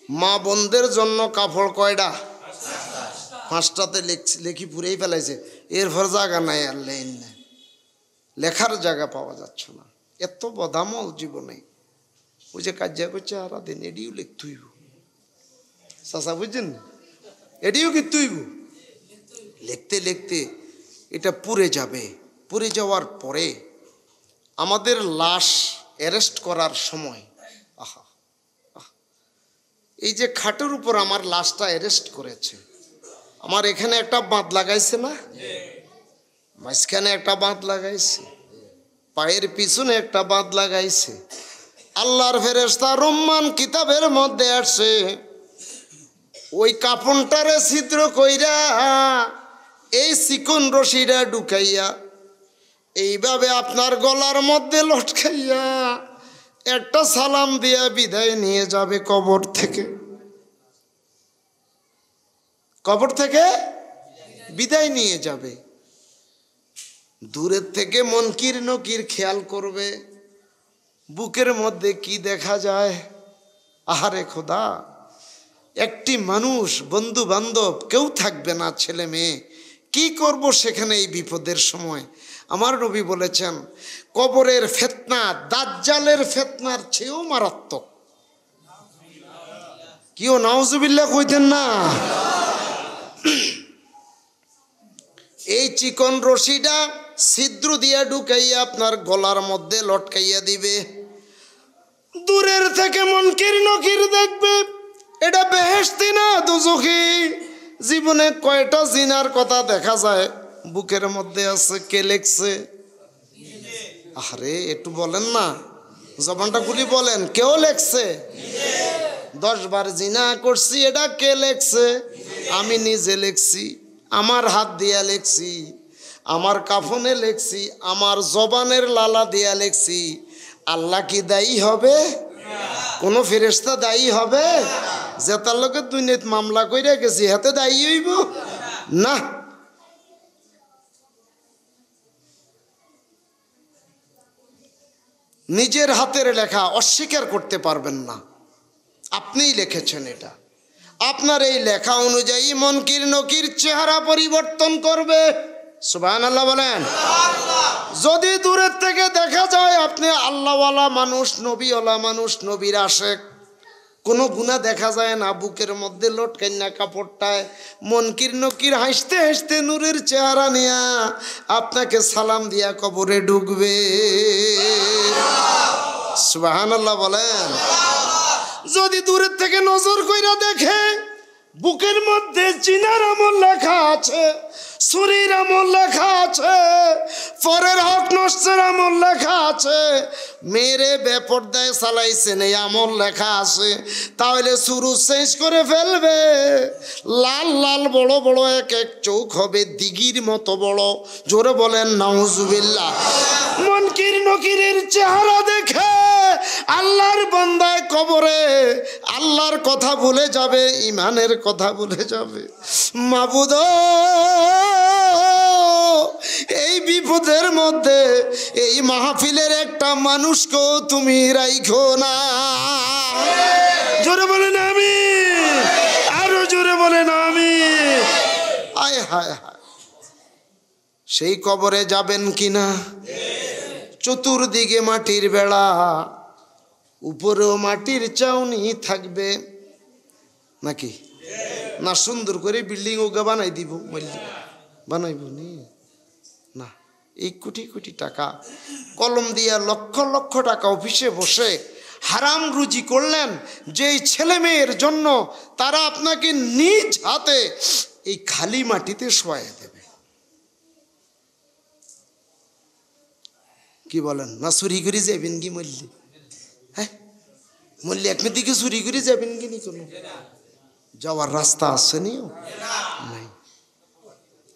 মা বোনদের জন্য কাপড় কয়টা? 5টাতে লেখি পুরেই ফেলাইছে। এরপর জায়গা নাই, আর লেন নাই, লেখার জায়গা পাওয়া যাচ্ছে না। এত বদামল জীবনে। ওই যে কাজিয়া করছে আর দিন এডিও লিখতেইব, চাচা বুঝছেন, এডিও কি তুইব লিখতে লিখতে এটা পুড়ে যাবে। পুড়ে যাওয়ার পরে আমাদের লাশ অ্যারেস্ট করার সময়, আহা, এই যে খাটের উপর আমার লাশটা অ্যারেস্ট করেছে, আমার এখানে একটা বাঁধ লাগাইছে না, মাঝখানে একটা বাঁধ লাগাইছে, পায়ের পিছনে একটা বাঁধ লাগাইছে। আল্লাহর ফেরেশতা রহমান কিতাবের মধ্যে আসছে, ওই কাপড়টারে ছিদ্র কইরা এই চিকন রশিটা ঢুকাইয়া এইভাবে আপনার গলার মধ্যে লটকাইয়া একটা সালাম দিয়া বিদায় নিয়ে যাবে কবর থেকে। কবর থেকে বিদায় নিয়ে যাবে। দূরের থেকে মনকির নকির খেয়াল করবে, বুকের মধ্যে কি দেখা যায়। আহারে খোদা, একটি মানুষ, বন্ধু বান্ধব কেউ থাকবে না, ছেলে মেয়ে, কি করব সেখানে এই বিপদের সময়। আমার নবী বলেছেন কবরের ফিতনা দাজ্জালের ফিতনার চেয়েও মারাত্মক। কিও নাউজুবিল্লাহ কইতেন না? এই চিকন রশিটা ছিদ্র দিয়া ঢুকাইয়া আপনার গলার মধ্যে লটকাইয়া দিবে। দূরের থেকে মুনকির নকির দেখবে, এটা বেহেশতি না দোজখী। জীবনে কয়টা জিনার কথা দেখা যায় বুকের মধ্যে আছে, কে লেখছে? আরে একটু বলেন না, জবানটা খুলি বলেন, কেউ লেখছে? 10 বার জিনা করছি, এটা কে লেখছে? আমি নিজে লেখছি, আমার হাত দিয়া লেখছি, আমার কাফনে লেখছি, আমার জবানের লালা দিয়া লেখছি। আল্লাহ কি দায়ী হবে? কোনো ফেরেশতা দায়ী হবে? যে তার লোকের দুনিয়াত মামলা কইরা গেছি হাতে দায়ী হইব না। নিজের হাতের লেখা অস্বীকার করতে পারবেন না, আপনিই লিখেছেন এটা। আপনার এই লেখা অনুযায়ী মুনকির নকির চেহারা পরিবর্তন করবে। সুবহানাল্লাহ বলেন। যদি দূরের থেকে দেখা যায় আপনি আল্লাহওয়ালা মানুষ, নবীওয়ালা মানুষ, নবীর আশেক, কোনো গুনাহ দেখা যায় না, বুকের মধ্যে লটকাইনা কাপড়টায় মুনকির নকির হাসতে হাসতে নূরের চেহারা নিয়া আপনাকে সালাম দিয়া কবরে ঢুকবে। সুবহানাল্লাহ বলেন। যদি দূরের থেকে নজর কইরা দেখে বুকের মধ্যে জিনার আমল লেখা আছে, চুরির আমল লেখা আছে, পরের হক নষ্টের আমল লেখা আছে, মেরে বেপরদায় চালাইছেন এই আমল লেখা আছে, তাহলে শুরু শেষ করে ফেলবে। লাল লাল বড় বড় এক এক চোখ হবে, দিঘির মতো বড়। জোরে বলেন নাউজুবিল্লাহ। মুনকির নকিরের চেহারা দেখে আল্লাহর বান্দায় কবরে আল্লাহর কথা ভুলে যাবে, ইমানের কথা ভুলে যাবে। মাবুদ, এই বিপদের মধ্যে এই মাহফিলের একটা মানুষকেও তুমি রাইখো না। জোরে বলেন আমিন, আরো জোরে বলেন আমিন। আয় হায় হায়, সেই কবরে যাবেন কিনা? চতুর্দিকে মাটির বেড়া, উপরেও মাটির চাউনি থাকবে নাকি? না সুন্দর করে বিল্ডিং ওগা বানাই দিব? বানাইব নি না। এই কোটি কোটি টাকা কলম দিয়া লক্ষ লক্ষ টাকা অফিসে বসে হারাম রুজি করলেন, যেই ছেলে মেয়ের জন্য তারা আপনাকে নিজ হাতে এই খালি মাটিতে শোয়াই দেবে। কি বলেন? না চুরি করে যাবেন কি মল্লি? হ্যাঁ, মল্লি একমের দিকে চুরি করে যাবেন কি? নি কোনো যাওয়ার রাস্তা আছে নি? নাই।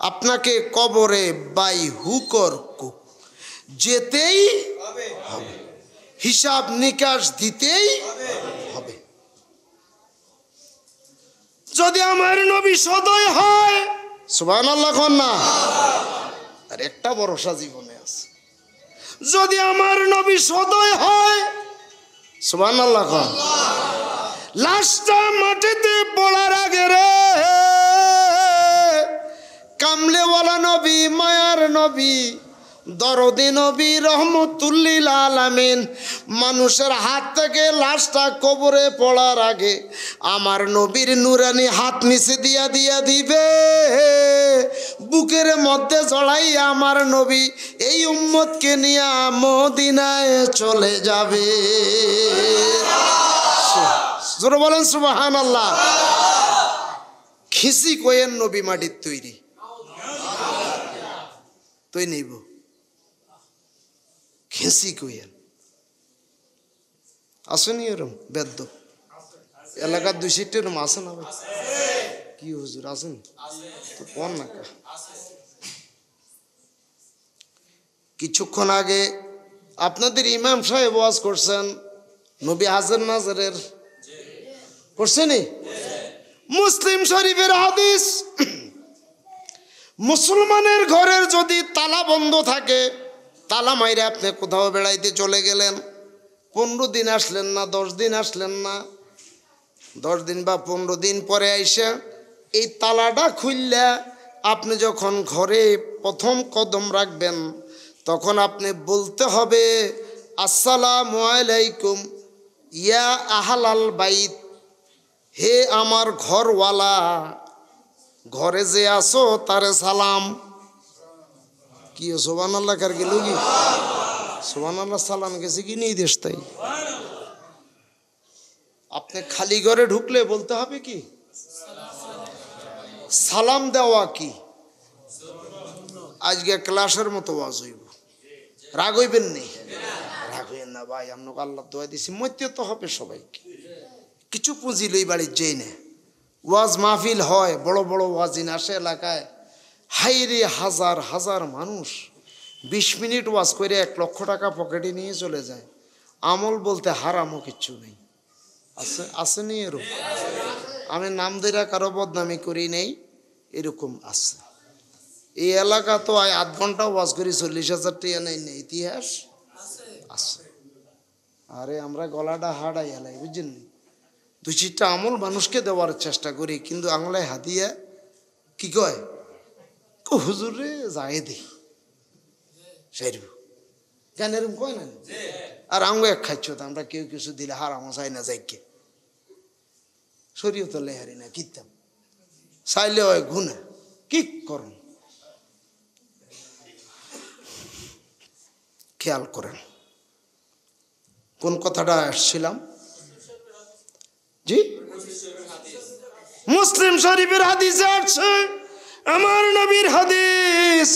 আপনাকে কবরে বাই হুকর কুক যেতেই হবে, হিসাব নিকাশ দিতেই হবে। যদি আমার নবী সদয় হয়, সুবহানাল্লাহ কোন না, আর একটা ভরসা জীবনে আছে। যদি আমার নবী সদয় হয়, সুবহানাল্লাহ কোন, লাশটা মাটিতে পড়ার আগে রে কামলেওয়ালা নবী, মায়ার নবী, দরদি নবী রহমতুল্লিল আলামিন মানুষের হাত থেকে লাশটা কবরে পড়ার আগে আমার নবীর নুরানি হাত নিচে দিয়া দিবে, বুকের মধ্যে জড়াইয়া আমার নবী এই উম্মতকে নিয়ে মদিনায় চলে যাবে। জোরে বলেন সুবহানাল্লাহ। খিসি কয়েন নবী মাটির তৈরি, তুই নিব খেসি কইয়েন আসেনি এরম বেদ্য এলাকার 200 এরম আসে না? কি হুজুর আসেন তো কোন না? কিছুক্ষণ আগে আপনাদের ইমাম সাহেব ওয়াজ করছেন নবী হাজার নাজারের, করছেনি? মুসলিম শরীফের হাদিস, মুসলমানের ঘরের যদি তালা বন্ধ থাকে, তালা মাইরে আপনি কোথাও বেড়াইতে চলে গেলেন, 15 দিন আসলেন না, 10 দিন আসলেন না, 10 দিন বা 15 দিন পরে আইসা এই তালাটা খুললে আপনি যখন ঘরে প্রথম কদম রাখবেন তখন আপনি বলতে হবে আসসালামু আলাইকুম ইয়া আহলাল বাইত, হে আমার ঘরওয়ালা, ঘরে যে আসো তারে সালাম। কি সুবহানাল্লাহ কার গেল কি? সুবহানাল্লাহ সালাম গেছে কি নেই দেশ তাই? আপনি খালি ঘরে ঢুকলে বলতে হবে কি সালাম দেওয়া কি? আজকে ক্লাসের মতো ওয়াজ হইব, রাগ হইবেন নি? রাগ হইবেন না ভাই, আপনাকে আল্লাহ দোয়া দিছি মধ্যে তো হবে সবাইকে। কিছু পুঁজি লই বাড়ির যেই না ওয়াজ মাহফিল হয়, বড় বড় ওয়াজিন আসে এলাকায়, হাইরে হাজার হাজার মানুষ 20 মিনিট ওয়াজ করে 1 লক্ষ টাকা পকেটে নিয়ে চলে যায়। আমল বলতে হারামও কিচ্ছু নেই, আছে আসেনি এরকম? আমি নাম ধরে কারো বদনামি করি নেই, এরকম আছে। এই এলাকা তো 8 ঘন্টা ওয়াজ করি 40,000 টাকা নেই, ইতিহাস আছে। আরে আমরা গলাটা হাড়াই এলাই বুঝছেন, 2-4টা আমল মানুষকে দেওয়ার চেষ্টা করি, কিন্তু আংলায় হাতিয়া কি কয় হুজুর রে যায় দে সাইরব কেন এরকম কয় না? আর আঙ্গ এক খাইছ তো আমরা কেউ কিছু দিলে হারাম চাই না, যাইকে শরীয়ত লেহারি না কিতাম চাইলে হয় গুণা, কি করুন খেয়াল করেন। কোন কথাটা আসছিলাম? জি, মুসলিম শরীফের হাদিসে আসছে, আমার নবীর হাদিস,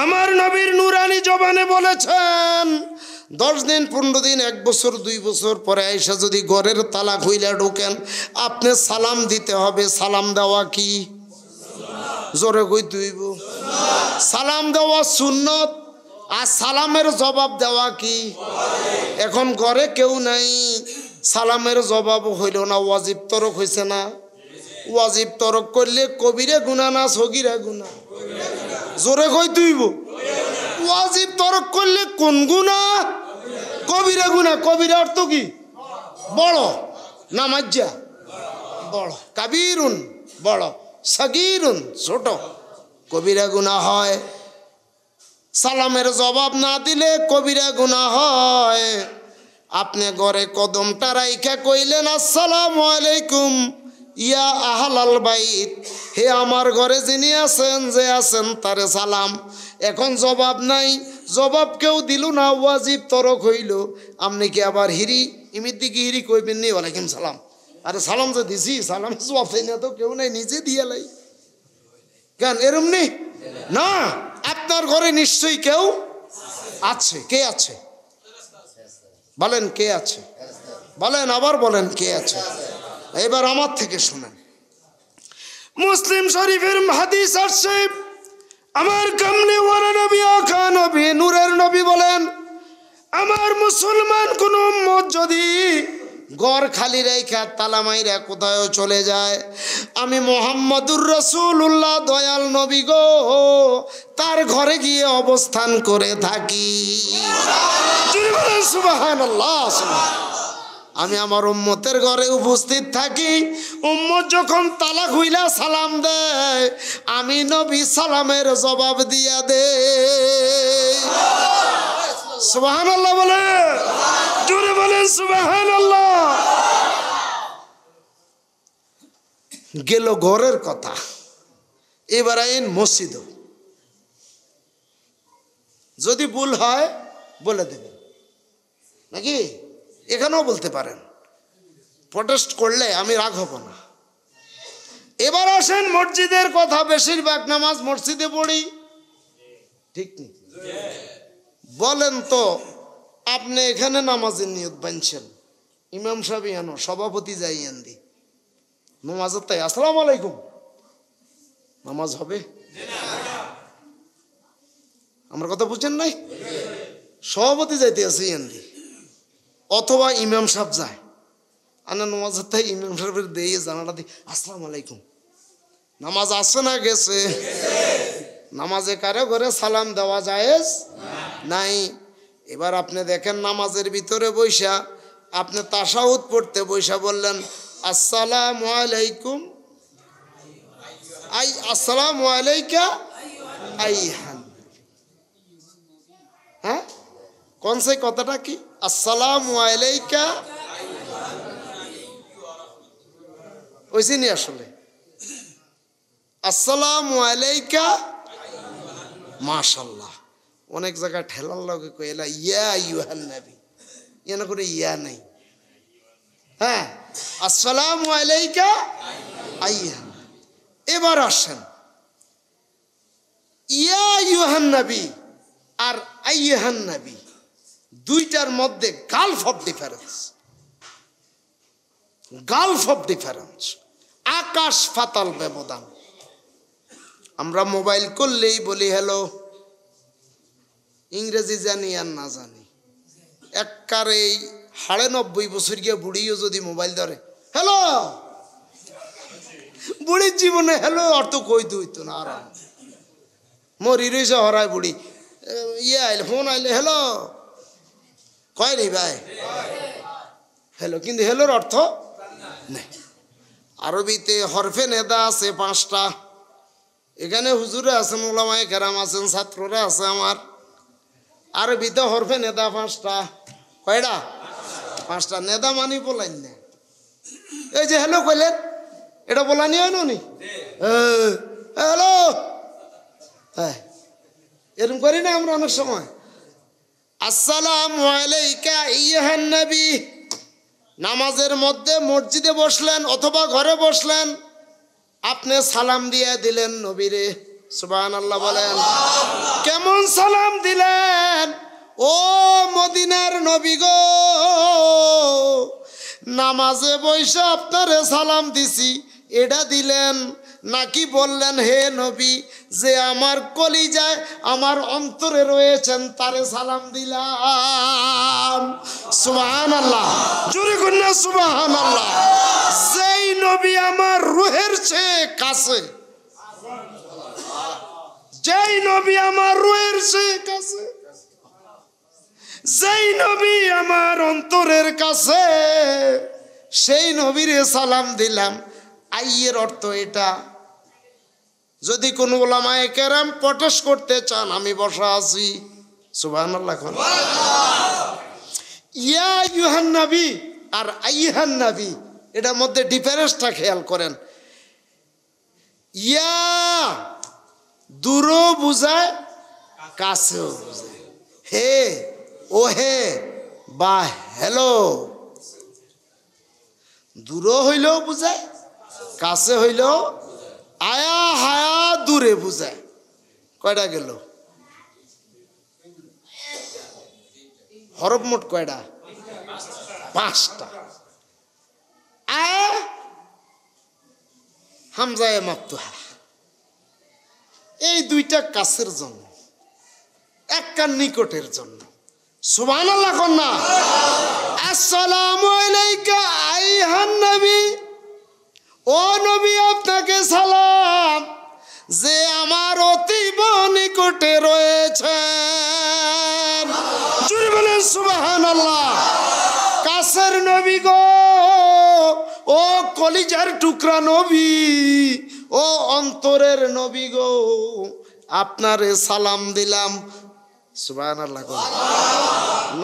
আমার নবীর নুরানি জবানে বলেছেন 10 দিন 15 দিন 1 বছর 2 বছর পরে আইসা যদি ঘরের তালা খুইলা ঢোকেন আপনি সালাম দিতে হবে। সালাম দেওয়া কি? জোরে কইতে হইব। সালাম দেওয়া সুন্নত, আর সালামের জবাব দেওয়া কি? এখন ঘরে কেউ নাই, সালামের জবাব হইল না, ওয়াজিব তরক হইছে না? ওয়াজিব তরক করলে কবিরা গুনাহ না সগীরা গুনাহ? জোরে কইতে হইব। ওয়াজিব তরক করলে কোন গুনাহ? কবিরা গুনাহ। কবিরা অর্থ কি? বড়, নামাজ্জা বড়, কাবীরুন বড়, সগীরুন ছোট, কবিরা গুনাহ হয়। সালামের জবাব না দিলে কবিরা গুনাহ হয়। আপনি ঘরে কদমটা রাইখা কইলেন আসসালামু আলাইকুম ইয়া আহলাল বাইত, হে আমার ঘরে যিনি আছেন, যে আছেন তারে সালাম। এখন জবাব নাই, জবাব কেউ দিল না, ওয়াজিব তরক হইল। আপনি কি আবার হিরি ইমির দিকে হিরি কইবেন নি ওয়ালাইকুম সালাম? আরে সালাম যে দিছি, সালাম জবাব চাই না তো কেউ নাই, নিজে দিয়ে লাই কেন এরম নেই না? আপনার ঘরে নিশ্চয়ই কেউ আছে। কে আছে বলেন? কে আছে বলেন? আবার বলেন কে আছে? এবার আমার থেকে শুনেন। মুসলিম শরীফের হাদিস আসছে, আমার কামনে ওয়ালা নবী আকা নবী নূরের নবী বলেন, আমার মুসলমান কোন উম্মত যদি ঘর খালি রেখা তালা মাইরা কোথাও চলে যায়, আমি মুহাম্মদুর রাসূলুল্লাহ দয়াল নবী গো তার ঘরে গিয়ে অবস্থান করে থাকি। সুবহানাল্লাহ। আমি আমার উম্মতের ঘরে উপস্থিত থাকি, উম্মত যখন তালা খুইলা সালাম দেয় আমি নবী সালামের জবাব দিয়া দে। সুবহানাল্লাহ বলে, জোরে বলেন সুবহানাল্লাহ। গেল ঘরের কথা, এবার আইন মসজিদ। যদি ভুল হয় বলে দেবেন নাকি, এখানেও বলতে পারেন, প্রটেস্ট করলে আমি রাগ হব না। এবার আসেন মসজিদের কথা, বেশিরভাগ নামাজ মসজিদে পড়ি, ঠিক নেই? বলেন তো আপনি এখানে নামাজের নিয়ত বানছেন, ইমাম সাহেব ইয়ানো সভাপতি যাই দি নামাজের, তাই আসসালামু আলাইকুম, নামাজ হবে? আমার কথা বুঝছেন নাই? সভাপতি যাইতে আছে ইয়ান্দি, অথবা ইমাম সাহেব যায়, আনা নামাজের তাই ইমাম সাহেবের দিয়ে জানাটা দিই আসসালামু আলাইকুম, নামাজ আসছে না গেছে? নামাজে কারো ঘরে সালাম দেওয়া জায়েজ নাই। এবার আপনি দেখেন নামাজের ভিতরে বৈশা আপনি তাশাহুদ পড়তে বৈশা বললেন আসসালামু আলাইকুম, আসসালামু আলাইকা আইহান, হ্যাঁ কোন সেই কথাটা কি? আসসালামু আলাইকা ওইসিনি আসলে আসসালামু আলাইকা, মাশাআল্লাহ। অনেক জায়গায় ঠেলার লগে কইলা ইয়া আইয়ুহান নবী, ইয়া না করে ইয়া নাই, হ্যাঁ আসসালামু আলাইকা আইহান। এবার আসেন ইয়া আইয়ুহান নবী আর আইয়ুহান নবী দুইটার মধ্যে gulf of difference, gulf of difference, আকাশ পাতাল ব্যবধান। আমরা মোবাইল করলেই বলি হ্যালো, ইংরেজি জানি আর না জানি, একবারে ৯৫ বছর গিয়ে বুড়িও যদি মোবাইল ধরে হ্যালো, বুড়ির জীবনে হ্যালো অর্থ কইতে হইতো না, আর মরি রয়েছে হরায় বুড়ি, ইয়ে আইলে ফোন আইলে হ্যালো কয় নি ভাই হ্যালো, কিন্তু হ্যালোর অর্থ নেই। আরবিতে হরফে নেদা আছে 5টা, এখানে হুজুরে আছেন, ওলামায়ে কেরাম আছেন, ছাত্ররা আছে আমার। আরবিতে হরফে নেদা 5টা, কয়টা? 5টা। নেদা মানি বলাইন না, এই যে হ্যালো কইলেন এটা বলানি হয় নি, হ্যালো, হ্যাঁ এরকম করি না আমরা অনেক সময়। আসসালামু আলাইকা আইয়ুহান নবী, নামাজের মধ্যে মসজিদে বসলেন অথবা ঘরে বসলেন, আপনি সালাম দিয়ে দিলেন নবীরে, সুবহানাল্লাহ বলেন। কেমন সালাম দিলেন? ও মদিনার নবী গো, নামাজে বসে আপনারে সালাম দিছি এটা দিলেন, নাকি বললেন হে নবী যে আমার কলিজায় আমার অন্তরে রয়েছেন তারে সালাম দিলাম? সুবহানাল্লাহ, জোরে কন্যা সুবহানাল্লাহ। যেই নবী আমার রুহের চেয়ে কাছে, যেই নবী আমার রুহের চেয়ে কাছে, যেই নবী আমার অন্তরের কাছে, সেই নবীরে সালাম দিলাম। আইয়ের অর্থ এটা। যদি কোন ওলামায়ে কেরাম প্রটেস্ট করতে চান আমি বসা আছি, সুবহানাল্লাহ। ইয়া আইয়ুহান নবী আর আইয়ুহান নবী এটার মধ্যে ডিফারেন্সটা খেয়াল করেন। ইয়া দূরও বুঝায় কাছেও বুঝায়, হে ও হে বা হ্যালো, দূরও হইলেও বুঝায় কাছে হইলেও, আয়া হায়া দূরে বুঝায়। কয়টা গেল? হরফ মোট কয়টা? 5টা। আয়া হামজায়ে মাফতুহা, এই দুইটা কাছের জন্য, একটা নিকটের জন্য। সুবহানাল্লাহ কন্যা। আসসালামু আলাইকা আইয়ুহান নবী, ও নবী আপনাকে সালাম যে আমার অতীব নিকটে রয়েছেন। জোরে বলেন সুবহানাল্লাহ। কাছের নবী গো, ও কলিজার টুকরা নবী, ও অন্তরের নবী গো, আপনারে সালাম দিলাম। সুবহানাল্লাহ।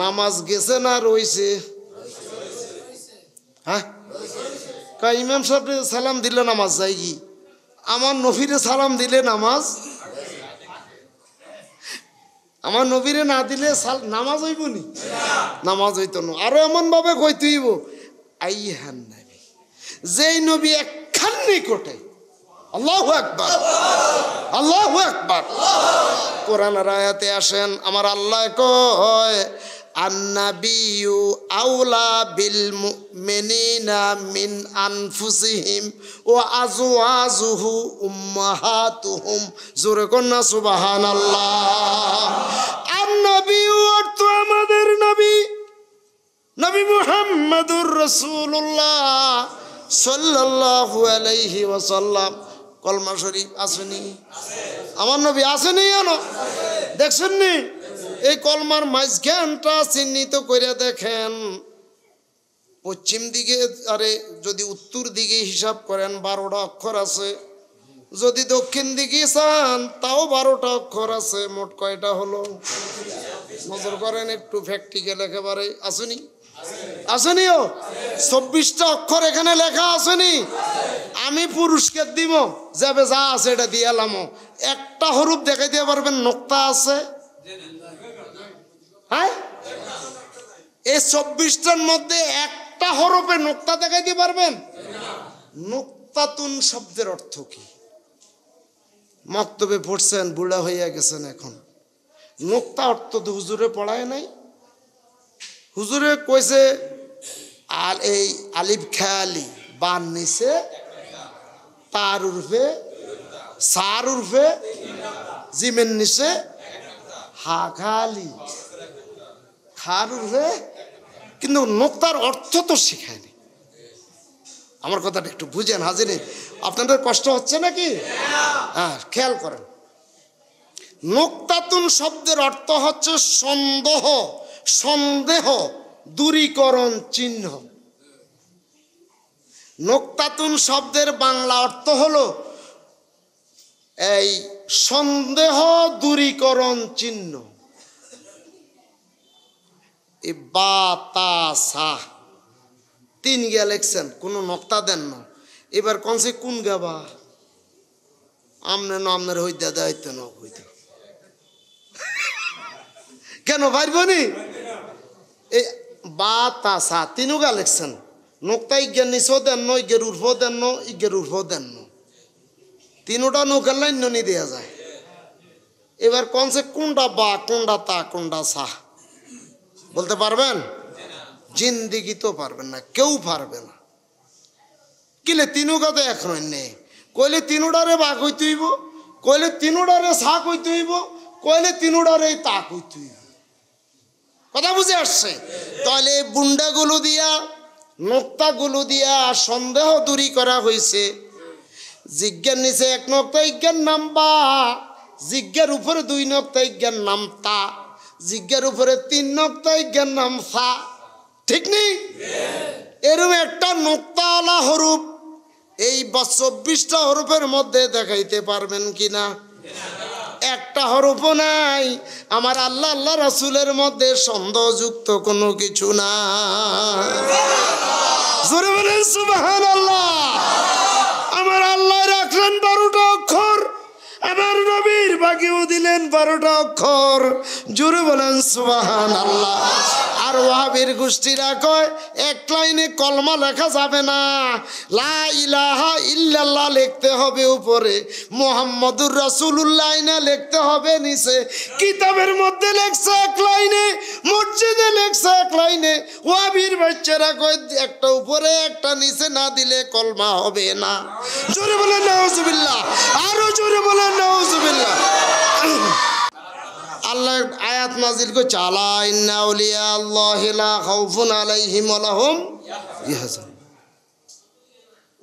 নামাজ গেছে না রইছে? হ্যাঁ, ইমাম সাহেব সালাম দিলে নামাজ যায় কি? আমার নবীরে সালাম দিলে নামাজ, আমার নবীরে না দিলে নামাজ হইব নি? নামাজ হইতো না। আরো এমন ভাবে কইতে হইব, আইহান নবী, যেই নবী একখান নিকটে। আল্লাহু আকবার, আল্লাহু আকবার। কোরআনের আয়াতে আসেন, আমার আল্লাহ কয় আন্নাবিয়্যু আউলা বিল মুমিনিনা মিন আনফুসিহিম ওয়া আজওয়াজুহু উম্মাহাতুহুম। জোরে কন্না সুবহানাল্লাহ। আন্নাবিয়্যু অর্থ আমাদের নবী, নবী মুহাম্মদুর রাসূলুল্লাহ সাল্লাল্লাহু আলাইহি ওয়াসাল্লাম। কলমা শরীফ আসেনি? আমার নবী আসেনি? জানো দেখছেন নি? এই কলমার মাঝখানটা চিহ্নিত করে দেখেন, পশ্চিম দিকে আরে যদি উত্তর দিকে হিসাব করেন 12টা অক্ষর আছে, যদি দক্ষিণ দিকে চান তাও 12টা অক্ষর আছে। মোট কয়টা হলো? নজর করেন একটু, প্র্যাকটিক্যাল একেবারে আসেনি? আসেনিও 24টা অক্ষর এখানে লেখা আসেনি? আমি পুরস্কার দিব, যাবে যা আছে এটা দিয়ে এলাম। একটা হরফ দেখাই দিয়ে পারবেন নোক্তা আছে? হ্যাঁ, এই 24টার মধ্যে একটা হরফে নোক্তা দেখাইতে পারবেন? নোক্তাতুন শব্দের অর্থ কি? মক্তবে পড়ছেন, বুড়া হইয়া গেছেন এখন। নোক্তা অর্থ তো হুজুরে পড়ায় নাই। হুজুরে কইছে আর এই আলিফ খেয়ালি বান নিচে, তার উর্ফে, সার উর্ফে, জিমের নিচে, হা খালি, খার উর্ফে, কিন্তু নোক্তার অর্থ তো শিখায়নি। আমার কথাটা একটু বুঝেন হাজিরে, আপনাদের কষ্ট হচ্ছে নাকি? হ্যাঁ, খেয়াল করেন। নোক্তাতুন শব্দের অর্থ হচ্ছে সন্দেহ, সন্দেহ দূরীকরণ চিহ্ন। নোক্তাতুন শব্দের বাংলা অর্থ হলো এই সন্দেহ দূরীকরণ চিহ্ন। এই বা তা সা 3 গিয়া লেখছেন, কোনো নোক্তা দেন না। এবার কনসে কোন গাবা আমনে ন আমনের হইতে দায়িত্ব ন হইতে কেন পারবনি? এই বা তা সা 3 গা লেখছেন, নোক্তা ইজ্ঞান নিচেও দেন ন, ইজ্ঞের উর্ফও দেন ন, ইজ্ঞের উর্ফও দেন ন, 3টা নৌকার লাইন ননি দেওয়া যায়। এবার কনসে কোনটা বা, কোনটা তা, কোনটা সা বলতে পারবেন? জিন্দিগি তো পারবেন না, কেউ পারবে না। কিলে 3 গাতে এক নেই, কইলে 3টারে বা কইতে হইব, কইলে 3টারে সা কইতে হইব, কইলে 3টারে তা কইতে হইব। কথা বুঝে আসছে? তাহলে এই বুন্ডাগুলো দিয়া, নোক্তাগুলো দিয়া সন্দেহ দূরী করা হয়েছে। জিজ্ঞার নিচে 1 নোক্তা ইজ্ঞার নাম বা, জিজ্ঞার উপরে 2 নোক্তা ইজ্ঞার নাম তা, জিজ্ঞার উপরে 3 নোক্তা ইজ্ঞার নাম সা। ঠিক নেই? এরকম একটা নোক্তাওয়ালা হরফ এই 24টা হরফের মধ্যে দেখাইতে পারবেন কিনা? একটা হরফও নাই। আমার আল্লাহ আল্লাহ রাসূলের মধ্যে সন্দেহযুক্ত কোনো কিছু না। জোরে বলেন সুবহানাল্লাহ। আমার আল্লাহ রাখলেন 12টা অক্ষর, আমার নবীর বাকিও দিলেন 12টা অক্ষর। জোরে বলেন সুবহানাল্লাহ। আর ওয়াহাবীর গোষ্ঠীরা কয় 1 লাইনে কলমা লেখা যাবে না, লা ইলাহা ইল্লাল্লাহ লিখতে হবে উপরে, মুহাম্মাদুর রাসূলুল্লাহ না লিখতে হবে নিচে। কিতাবের মধ্যে লেখছে 1 লাইনে, মসজিদে লেখছে 1 লাইনে। ওয়াহাবীর বাচ্চারা কয় একটা উপরে একটা নিচে না দিলে কলমা হবে না। জোরে বলেন নাউজুবিল্লাহ, আরো জোরে বলেন নাউজুবিল্লাহ। আল্লাহ আয়াত নাজিল করছে, আলা ইন্না আউলিয়া আল্লাহি লা খাউফুন আলাইহিম ওয়া লাহুম ইয়াহজানুন।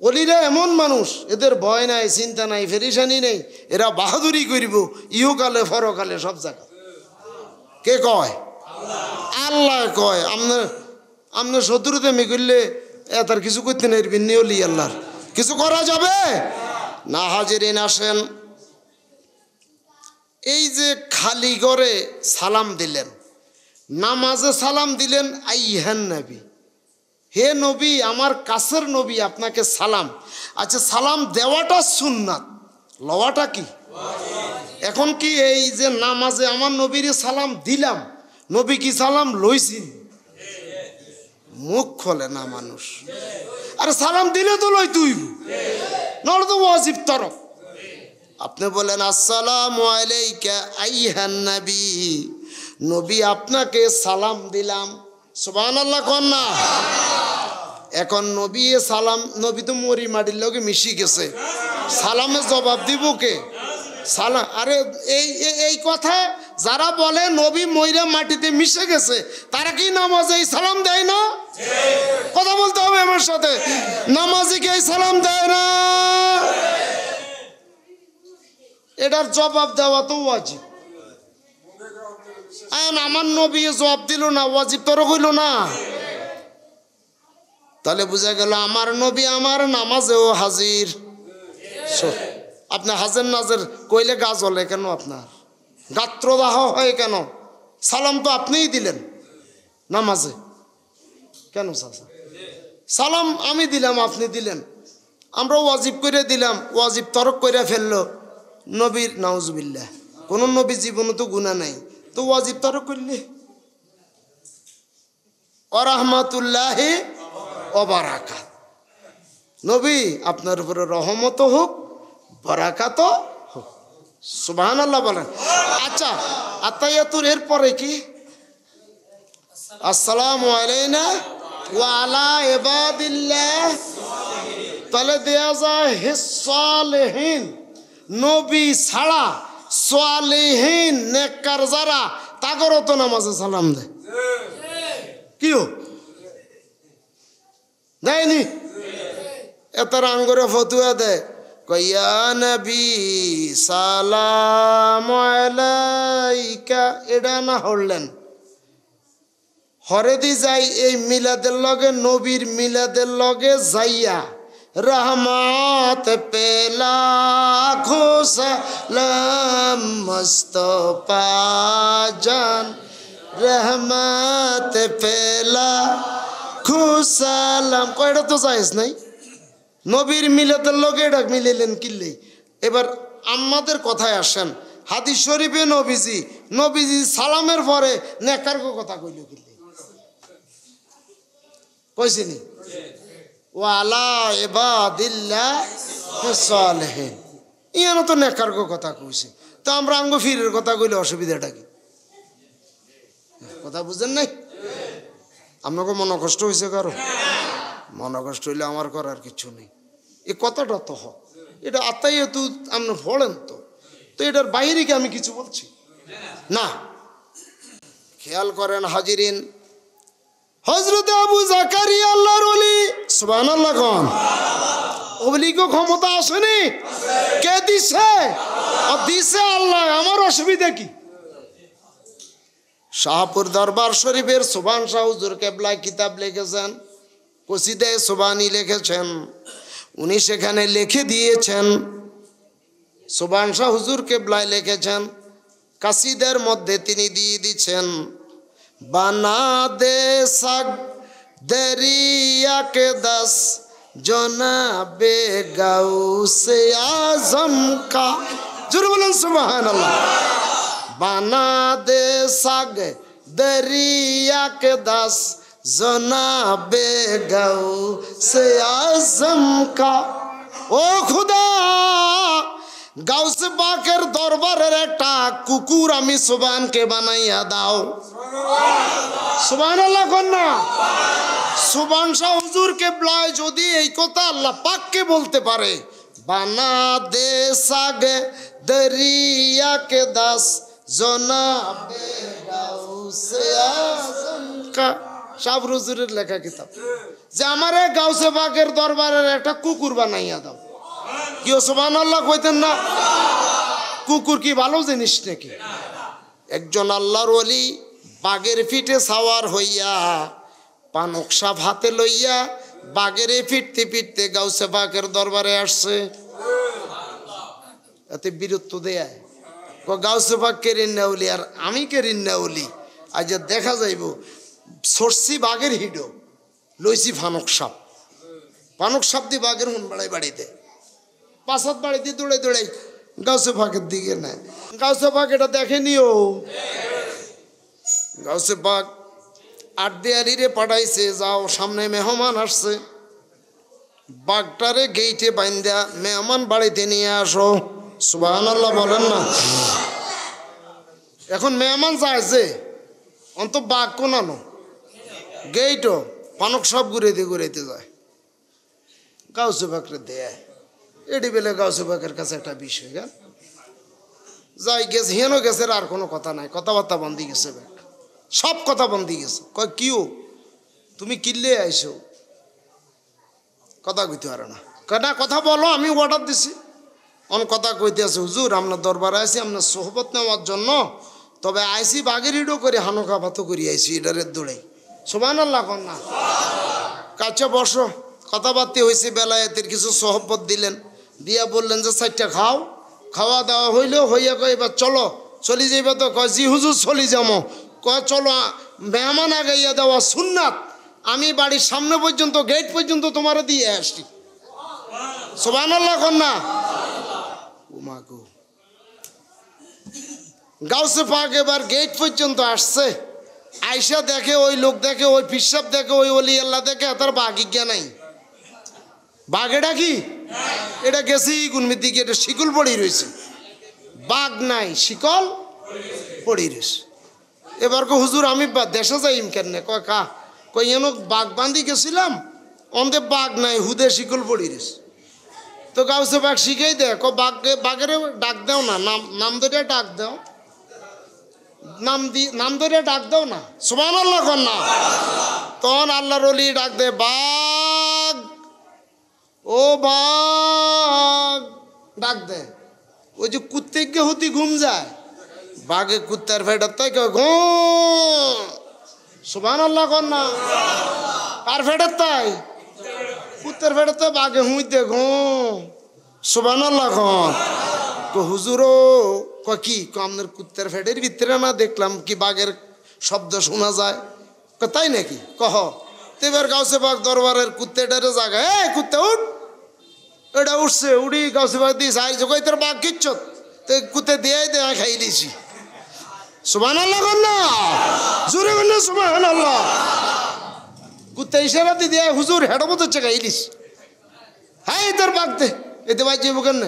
ওলিরা এমন মানুষ, এদের ভয় নাই, চিন্তা নাই, ফেরেশানি নেই। এরা বাহাদুরি করব ইহকালে পরকালে সব জায়গা। কে কয়? আল্লাহ কয়। আপনার শত্রুতে মি করলে তার কিছু করতে নেই বিন্নি অলি আল্লাহর কিছু করা যাবে না। হাজিরিন আসেন, এই যে খালি করে সালাম দিলেন, নামাজে সালাম দিলেন, আইহান নবী, হে নবী, আমার কাছের নবী, আপনাকে সালাম। আচ্ছা, সালাম দেওয়াটা সুন্নাত, লওয়াটা কি? এখন কি এই যে নামাজে আমার নবীর সালাম দিলাম, নবী কি সালাম লইছেন? মুখ খোলে না মানুষ। আরে সালাম দিলে তো লই তুই, নলে তো ওয়াজিব তরফ। আপনি বলেন আসসালামু আলাইকা আইহান নবী, নবী আপনাকে সালাম দিলাম, সুবহানাল্লাহ কোন না। এখন নবী সালাম, নবী তো মরি মাটির লগে মিশি গেছে, সালামে জবাব দিব কে? সালাম, আরে এই কথা যারা বলে নবী মইরা মাটিতে মিশে গেছে, তারা কি নামাজে এই সালাম দেয় না? কথা বলতে হবে আমার সাথে, নামাজি কি এই সালাম দেয় না? এটার জবাব দেওয়া তো ওয়াজিব। আমার নবী জবাব দিল না, ওয়াজিব তোর হইল না। তাহলে বোঝা গেল আমার নবী আমার নামাজেও হাজির। আপনি হাজের নাজের কইলে গা জ্বলে কেন? আপনার গাত্রদাহ হয় কেন? সালাম তো আপনিই দিলেন নামাজে, কেন চাচা? সালাম আমি দিলাম, আপনি দিলেন, আমরা ওয়াজিব করে দিলাম, ওয়াজিব তরক করে ফেললো নবীর, নাউজুবিল্লাহ। কোন নবী জীবনে তো গুনাহ নাই, তো ওয়াজিব তরক করলে। ওয়া রাহমাতুল্লাহি ওয়া বারাকাত, নবী আপনার উপরে রহমত হোক, বারাকাত হোক, সুবহানাল্লাহ বলেন। আচ্ছা, আতায়াতুর এর পরে কি? আসসালামু আলাইনা ওয়া আলা ইবাদিল্লাহ, তাহলে দেয়া যায় হে সালেহিন, নবী ছাড়া সালেহিন নেককার যারা, তাগরও তো নামাজে সালাম দেয়, কিও দেয়নি? এতার আঙ্গুরে ফতুয়া দেয়, কইয়া নবী সালাম আলাইকা, এটা না হলেন হরেদি যাই এই মিলাদের লগে, নবীর মিলাদের লগে যাইয়া রহমত পেলা খুসালাম মুস্তাফা জান, রহমত পেলা খুসালাম। কয়টা তো যাইস নাই, নবীর মিলাদের লগে এটা মিলিলেন কিনলেই। এবার আমাদের কথায় আসেন, হাদিস শরীফে নবীজি সালামের পরে নেকার কথা কইল কিনলে, কইছিনি? ওয়ালা ইবাদিল্লাহ সালেহিন, ইয়ানো তো নেকার কথা কইছে, তো আমরা আঙ্গ ফিরের কথা কইলে অসুবিধাটা কি? কথা বুঝেন নাই? আপনাকে মনে কষ্ট হয়েছে কারো? মনে কষ্ট হইলে আমার করার কিছু নেই। এই কথাটা তো হোক, এটা আত্মাই তো আপনি পড়েন, তো এটার বাইরে কি আমি কিছু বলছি না? খেয়াল করেন হাজিরিন, হযরত আবু জাকারিয়া আল্লাহর ওলি, সুবহানাল্লাহ কোন, ওলিকে ক্ষমতা আসেনি, কে দিছে? দিছে আল্লাহ, আমার অসুবিধা কি? শাহপুর দরবার শরীফের সুবহান শাহ হুজুর কেবলা কিতাব লিখেছেন, কসিদায়ে সুবহানি লিখেছেন, উনি সেখানে লিখে দিয়েছেন, সুবহান শাহ হুজুর কেবলা লিখেছেন, কাসিদার মধ্যে তিনি দিয়ে দিচ্ছেন, বানা দে সাগ দরিয়া কে 10 জনাবে গাউসে আজম কা, জোরে বলেন সুবহানাল্লাহ। বানা দে সাগ দরিয়া কে 10 জনাবে গাউসে আজম কা, ও খুদা গাউসে পাকের দরবারের একটা কুকুর আমি সুবহানকে বানাইয়া দাও। সুবহানাল্লাহ কন্যা, সুবহান শাহ হুজুর কেবলায় যদি এই কথা আল্লাহ পাককে বলতে পারে, বানা দে সাগে দরিয়া কে 10 জনাবে গাউসে আজম কা, শাহ হুজুরের লেখা কিতাব, যে আমারে গাউসে পাকের দরবারের একটা কুকুর বানাইয়া দাও। কি সুবহানাল্লাহ কইতেন না? কুকুর কি ভালো জিনিস নাকি? একজন আল্লাহর ওলি বাগের পিঠে সাওয়ার হইয়া, পানকশা ভাতে লইয়া বাগেরে ফিরতে ফিরতে গাউসে পাকের দরবারে আসছে। এতে বীরত্ব দেয় গাউসে পাক কেরিন্নাউলি আর আমি কেরিন্নাউলি। আজ দেখা যাইব সরসি বাগের হিডো লইছি ফানক সাপ দিয়ে বাগের হুন বাড়াই বাড়িতে পাঁচাত বাড়িতে দৌড়ে দৌড়াই গাউসে পাকের দিকে নেয়। গাউসে পাক এটা দেখেনিও। গাউসে পাক আট দেয়ালিরে পাঠাইছে, যাও সামনে মেহমান আসছে, বাঘটারে গেইটে বাইন্দা মেহমান বাড়িতে নিয়ে আসো। সুবহানাল্লাহ বলেন না। এখন মেহমান যাইছে অন্ত বাঘ কোনানো গেইটও পানক সব ঘুরাইতে যায়। গাউসে পাকরে দেয় এটি বেলে গাউসে পাকের কাছে একটা বিষয় গেল যাই গেছে হেনও গেছে আর কোনো কথা নাই, কথাবার্তা বন্দি গেছে, সব কথা বন্দি গেছে। কয় কিও তুমি কিনলে আইসো, কথা কইতে পারে না। কয় না কথা বলো, আমি অর্ডার দিছি। অন কথা কইতে আছে, হুজুর আপনার দরবারে আইসি আপনার সোহবত নেওয়ার জন্য, তবে আইসি বাগের ইডো করে হানকা ভাতো করি আইসি এটারে দৌড়াই। সুবহানাল্লাহ কন না। কাছে বসো, কথাবার্তা হয়েছে, বেলায়েতের কিছু সোহবত দিলেন, দিয়া বললেন যে চারটা খাও। খাওয়া দাওয়া হইলেও হইয়া কয় এবার চলো চলি যাইবা। তো কয় জি হুজুর চলি যাবো। কয় চলো মেহমান আগাইয়া দেওয়া সুন্নাত, আমি বাড়ির সামনে পর্যন্ত গেট পর্যন্ত তোমারে দিয়ে আসছি। সুবহানাল্লাহ কন না। উমাগো গাউসে পাক এবার গেট পর্যন্ত আসছে, আইসা দেখে ওই লোক দেখে, ওই পিসাব দেখে, ওই অলি আল্লাহ দেখে, তার বাঘিজ্ঞা নাই। বাঘ এটা কি? এটা গেছি গুনমির দিকে, এটা শিকল পড়ি রয়েছে, বাঘ নাই, শিকল পড়ি রয়েছে। এবার কো হুজুর আমি দেশে যাইম কেন? কয় কা? কই এন বাঘ বান্ধি গেছিলাম, অন্ধে বাঘ নাই, হুদে শিকল পড়ি রয়েছে। তো গাউসে বাঘ শিখাই দেয়, ক বাঘকে বাঘের ডাক দাও না, নাম ধরে ডাক দাও, নাম ধরে ডাক দাও না। সুবহানাল্লাহ কর না। তখন আল্লাহর ওলি ডাক দে, বাঘ ও বাঘ ডাক দে। ওই যে কুত্তে কে হতি ঘুম যায়, বাঘে কুত্তার ফেটার তাই ঘু। সুবহানাল্লাহ কর না। কার ফেটার তাই? কুত্তের ফেটার তাই বাঘে হুঁইতে ঘু। সুবহানাল্লাহ কর। হুজুরও কি আপনার কুত্তের ফেটের ভিতরে না দেখলাম কি বাঘের শব্দ শোনা যায়? তাই নাকি? কহ। এবার গাউসে পাক দরবারের কুত্তেটারে জায়গায়, এই কুত্তে উঠ। এটা উঠছে, উড়ি গাউসে পাক দিস আই জগাই তোর বাঘ কিচ্ছত তো কুত্তে দিয়ে দেয়া খাই দিয়েছি। সুবহানাল্লাহ কর না, জোরে বল না সুবহানাল্লাহ। কুত্তে ইশারা দিয়ে হুজুর হেডো মতো খাই দিস। হ্যাঁ তোর বাঘ দে, এতে বাই যাবো কেন?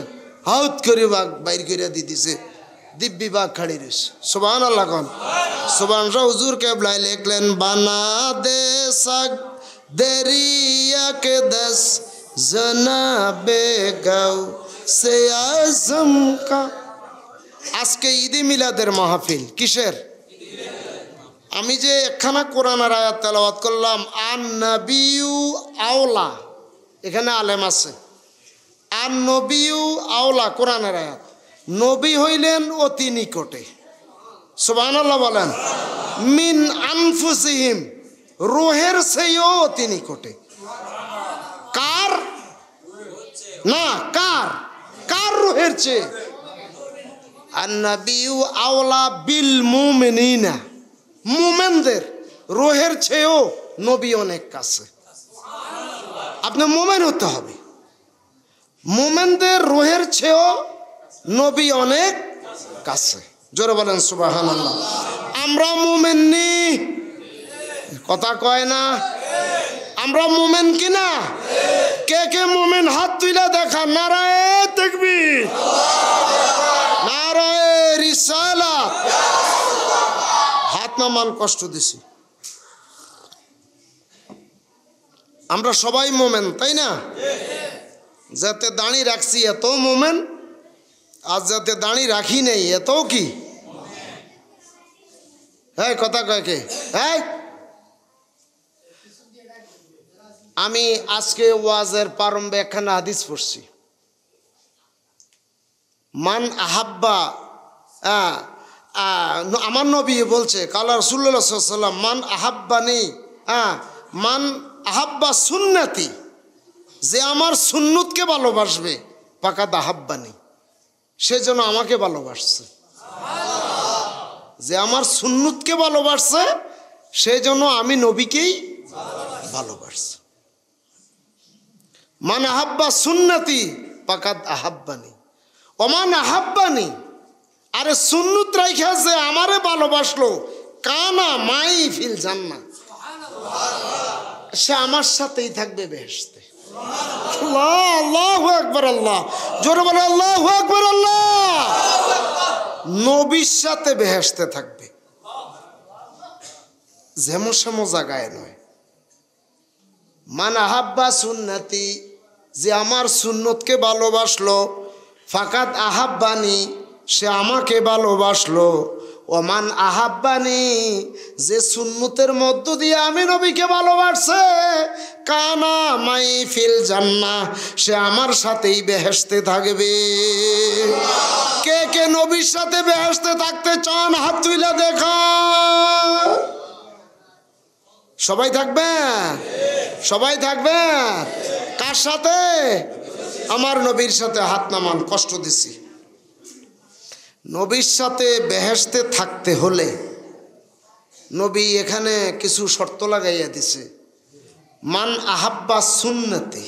হাউত করে বাঘ বাইর করে দিয়ে দিছে, দিব্যি বাঘ খাড়ি রয়েছে। সুবহানাল্লাহ কন। সুবহানাল্লাহ। হুজুর কেবলাই লিখলেন, বানা দে সাগ দেরিয়া কে দস জনাবে গাও সে আজম কা। আজকে ঈদে মিলাদের মাহফিল। কিসের? আমি যে একখানা কোরআনের আয়াত তেলাওয়াত করলাম, আন নবিয়্যু আওলা, এখানে আলেম আছে। আর নবিউ আওলা, কোরআনের আয়াত। নবী হইলেন অতি নিকটে। সুবহানাল্লাহ বলেন। মিন আনফুসিহিম, রুহের চেয়েও অতি নিকটে। কার? না, কার? কার রুহের চেয়ে? আর নবিউ আওলা বিল মুমিনিনা, মুমিনদের রুহের চেয়েও নবী অনেক কাছে। আপনি মুমিন হতে হবে, মুমিনদের রুহের চেয়েও নবী অনেক কাছে। জোরে বলেন সুবহানাল্লাহ। আমরা মুমিন নি? কথা কয় না। আমরা মুমিন কিনা? কে কে মুমিন হাত তুইলা দেখা। নারায়ে তাকবীর, নারায়ে রিসালাত। হাত নামান, কষ্ট দিছি। আমরা সবাই মুমিন, তাই না? যাতে দাঁড়ি রাখছি এত মোমেন, আর যাতে দাঁড়ি রাখি নেই এত কি? হ্যাঁ কথা কয় কে? হ্যাঁ, আমি আজকে ওয়াজের প্রারম্ভে একখানা হাদিস পড়ছি। মান আহাব্বা, আমার নবী বলছে, কালা রাসূলুল্লাহ সাল্লাল্লাহু আলাইহি ওয়াসাল্লাম, মান আহাব্বানি, মান আহাব্বা সুন্নতি, যে আমার সুন্নতকে ভালোবাসবে, ফাকাদ আহাব্বানি, সে যেন আমাকে ভালোবাসছে। যে আমার সুন্নতকে ভালোবাসছে সে যেন আমি নবীকেই ভালোবাসছে। মান আহাব্বা সুন্নতি ফাকাদ আহাব্বানি ওমান আহাব্বানি, আরে সুন্নত রাইখা যে আমারে ভালোবাসলো, কানা মাই ফিল জান্নাহ, সে আমার সাথেই থাকবে বেহেশতে। আল্লাহ, আল্লাহু আকবার, আল্লাহ জোরে বলে আল্লাহু আকবার, আল্লাহ নবীর সাথে বেহেশতে থাকবে, যেমন সেমন জায়গায় নয়। মান আহাব্বা সুন্নতি, যে আমার সুন্নতকে ভালোবাসলো, ফাকাদ আহাব্বানি, সে আমাকে ভালোবাসলো। ওমান আহাব্বানি, যে সুন্নতের মধ্য দিয়ে আমি নবীকে ভালোবাসছে, কানা মাই ফিল জান্নাহ, সে আমার সাথেই বেহেশতে থাকবে। কে কে নবীর সাথে বেহেশতে থাকতে চান হাত তুলে দেখা। সবাই থাকবে, সবাই থাকবে। কার সাথে? আমার নবীর সাথে। হাত নামান, কষ্ট দিছি। নবীর সাথে বেহেশতে থাকতে হলে নবী এখানে কিছু শর্ত লাগাইয়া দিছে। মান আহাব্বা সুন্নতি,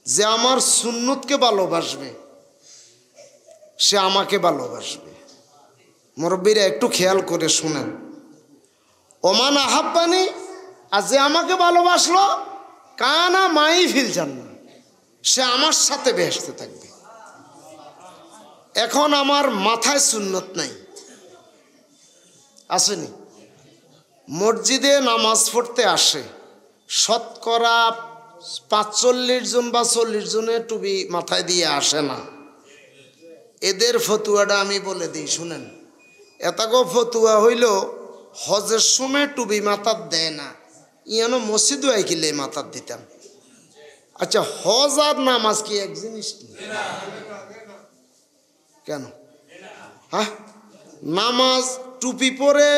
যে আমার সুন্নতকে ভালোবাসবে সে আমাকে ভালোবাসবে। মুরব্বীরা একটু খেয়াল করে শুনেন। ওমান আহাব্বানি, আর যে আমাকে ভালোবাসলো, কানা মাই ফিল জান্নাহ, সে আমার সাথে বেহেশতে থাকবে। এখন আমার মাথায় সুন্নত নাই, আসেনি? মসজিদে নামাজ পড়তে আসে শতকরা 45 জন বা 40 জনের টুপি মাথায় দিয়ে আসে না। এদের ফতুয়াটা আমি বলে দিই, শুনেন। এতগো ফতুয়া হইল হজের সময় টুপি মাথার দেয় না, ইয়ানো মসজিদও আইকিলে মাথার দিতাম। আচ্ছা, হজ আর নামাজ কি এক জিনিস? কেন? হ্যাঁ, নামাজ টুপি পরে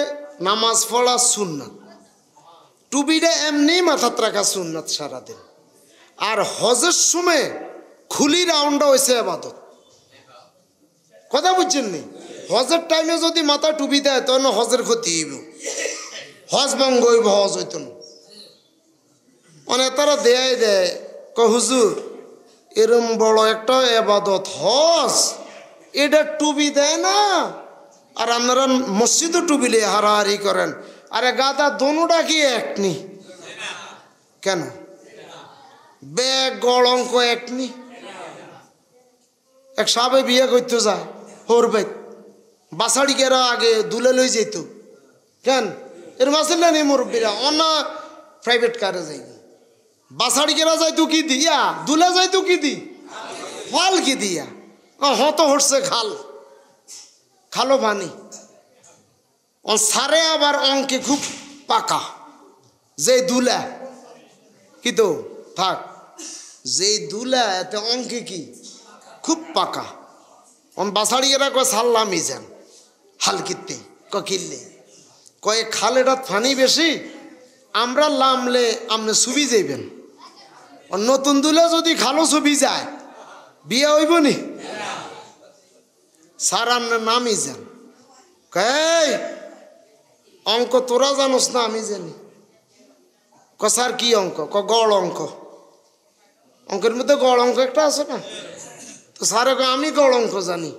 নামাজ পড়া সুন্নাত, টুপিটা এমনি মাথাত রাখা সুন্নাত সারাদিন। আর হজের সময় খুলি রাউন্ডটা হয়েছে ইবাদত। কথা বুঝছেন নি? হজের টাইমে যদি মাথা টুপি দেয় তখন হজের ক্ষতি হইব, হজ ভঙ্গ হইব, হজ হইত না। মানে তারা দেয় দেয়, হুজুর এরম বড় একটা ইবাদত হজ, এটা টুপি দেয় না, আর আপনারা মসজিদও টুপি লিয়ে হারাহারি করেন। আরে গাদা, দোনোটা কি একনি? কেন? ব্যাগ গড় একনি। এক সাবে বিয়ে করতে যায় হোর বাইক, বাসাড়িকেরা আগে দুলে লই যেত। কেন? এর মাসের নেই মুরব্বীরা, অন্য প্রাইভেট কারে যাই। বাসাড়িকেরা যাইতো কি দিয়া, দুলে যাইতো কি দি, ফল কি দিয়া। হতো হচ্ছে খাল, খালো পানি। সারে আবার অঙ্কে খুব পাকা, যে দুলা কি তো থাক, যে দুলা এতে অঙ্কে কি খুব পাকা। বাসাড়িয়েরা কয় সাল্লামি যান হালকিতে, কিনলে কয়ে খালেটা ফানি বেশি, আমরা লামলে আপনি ছবি যাইবেন। নতুন দুলে যদি খালো ছবি যায় বিয়ে হইব নি? স্যার আপনার নামই যান। এই অঙ্ক তোরা জানোস না? আমি জানি। স্যার কি অঙ্ক? গড় অঙ্ক। অঙ্কের মধ্যে গড় অঙ্ক একটা আছে না? তো স্যারে আমি গড় অঙ্ক জানি।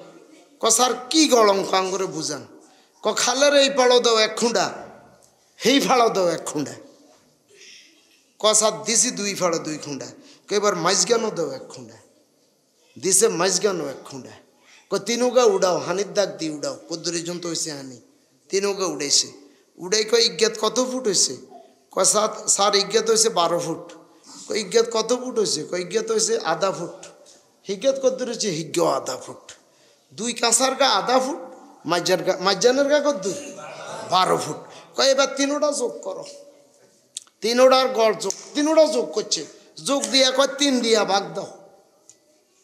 স্যার কি গড় অঙ্ক আঙ্গুরে বুঝান? খালের এই পাড়ো দাও 1 খুঁড়া, এই ফাড়ো দাও 1 খুঁড়া। স্যার দিছি 2 ফাড়ো 2 খুঁড়া। এবার মাঝগানও দাও 1 খুঁড়া। দিছে মাঝগানও 1 খুঁড়া। তিনগা উড়াও, হানির দাগ দিয়ে উড়াও। পদ্মরি জন্ত হয়েছে হানি, তিনগা উড়াইছে। উড়াই ইজ্ঞাত কত ফুট হয়েছে? স্যার ইজ্ঞাত হয়েছে 12 ফুট। ইজ্ঞাত কত ফুট হয়েছে? ইজ্ঞাত হয়েছে আধা ফুট। হিজ্ঞাত কত হয়েছে? হিজ্ঞ আধা ফুট। 2 কাঁচার গা আধা ফুট, মাঝজানের গা কত? 12 ফুট। এবার তিনোটা যোগ করো, তিনোটার গড় যোগ, তিনোটা যোগ করছে। যোগ দিয়া 3 দিয়া ভাগ দাও।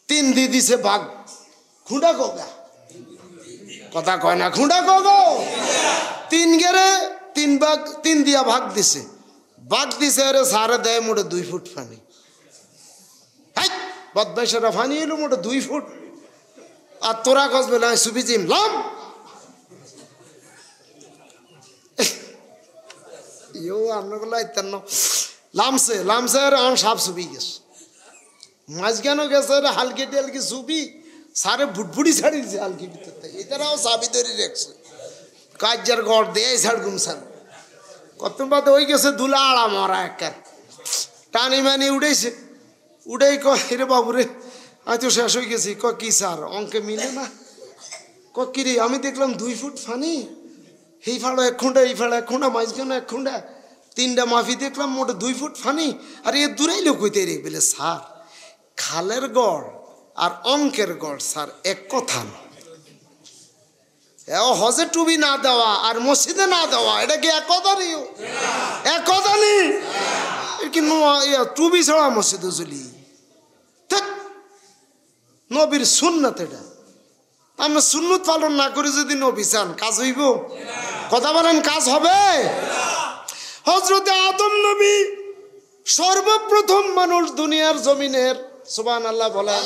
3 দিয়ে দিছে ভাগ। খুঁড়া কগা, কথা কয় না, খুঁড়া কগো। 3 গেরে 3 ভাগ, 3 দিয়া ভাগ দিছে। বাঘ দিছে আরে সারে দেয় মোটে 2 ফুট পানি। হাই বদমাইশেরা পানি এলো মোটে 2 ফুট, আর তোরা কস বলে সুবি জিম লাম ইয়ো আমনগুলো আইতেন না লামসে আর আন সাপ সুবি গেছে মাছ কেন গেছে রে হালকি টেলকি সুবি সারে ভুটভুটি ছাড়ি দিছে হালকি ভিতরতে এটারাও সাবি ধরে রাখছে কাজের গড় দিয়ে ছাড় গুমসান কত বাদে ওই গেছে দুলা আড়া মারা একার টানি মানি উড়েছে উড়েই রে বাবুরে আমি তো শেষ হয়ে গেছি কি স্যার অঙ্কে মিলে না কি রে আমি দেখলাম 2 ফুট পানি এই ফাড়ো 1 খুঁড়া এই ফাড়ো 1 খুঁড়া মাঝখানে 1 খুঁড়া 3টা মাফি দেখলাম মোটে 2 ফুট পানি আর এ দূরেই লোক হইতে রে বলে স্যার খালের গড় আর অঙ্কের গড় স্যার এক কথা না হজে টুবি না দেওয়া আর মসজিদে না দেওয়া এটা কি এক কথা নেই এক কথা নেই কিন্তু টুবি ছাড়া মসজিদে চলি নবীর সুন্নাত এটা আমরা সুন্নত পালন না করে যদি নবী চান কাজ হইব কথা বলেন কাজ হবে হযরতে আদম নবী সর্বপ্রথম মানুষ দুনিয়ার জমিনের সুবহানাল্লাহ বলেন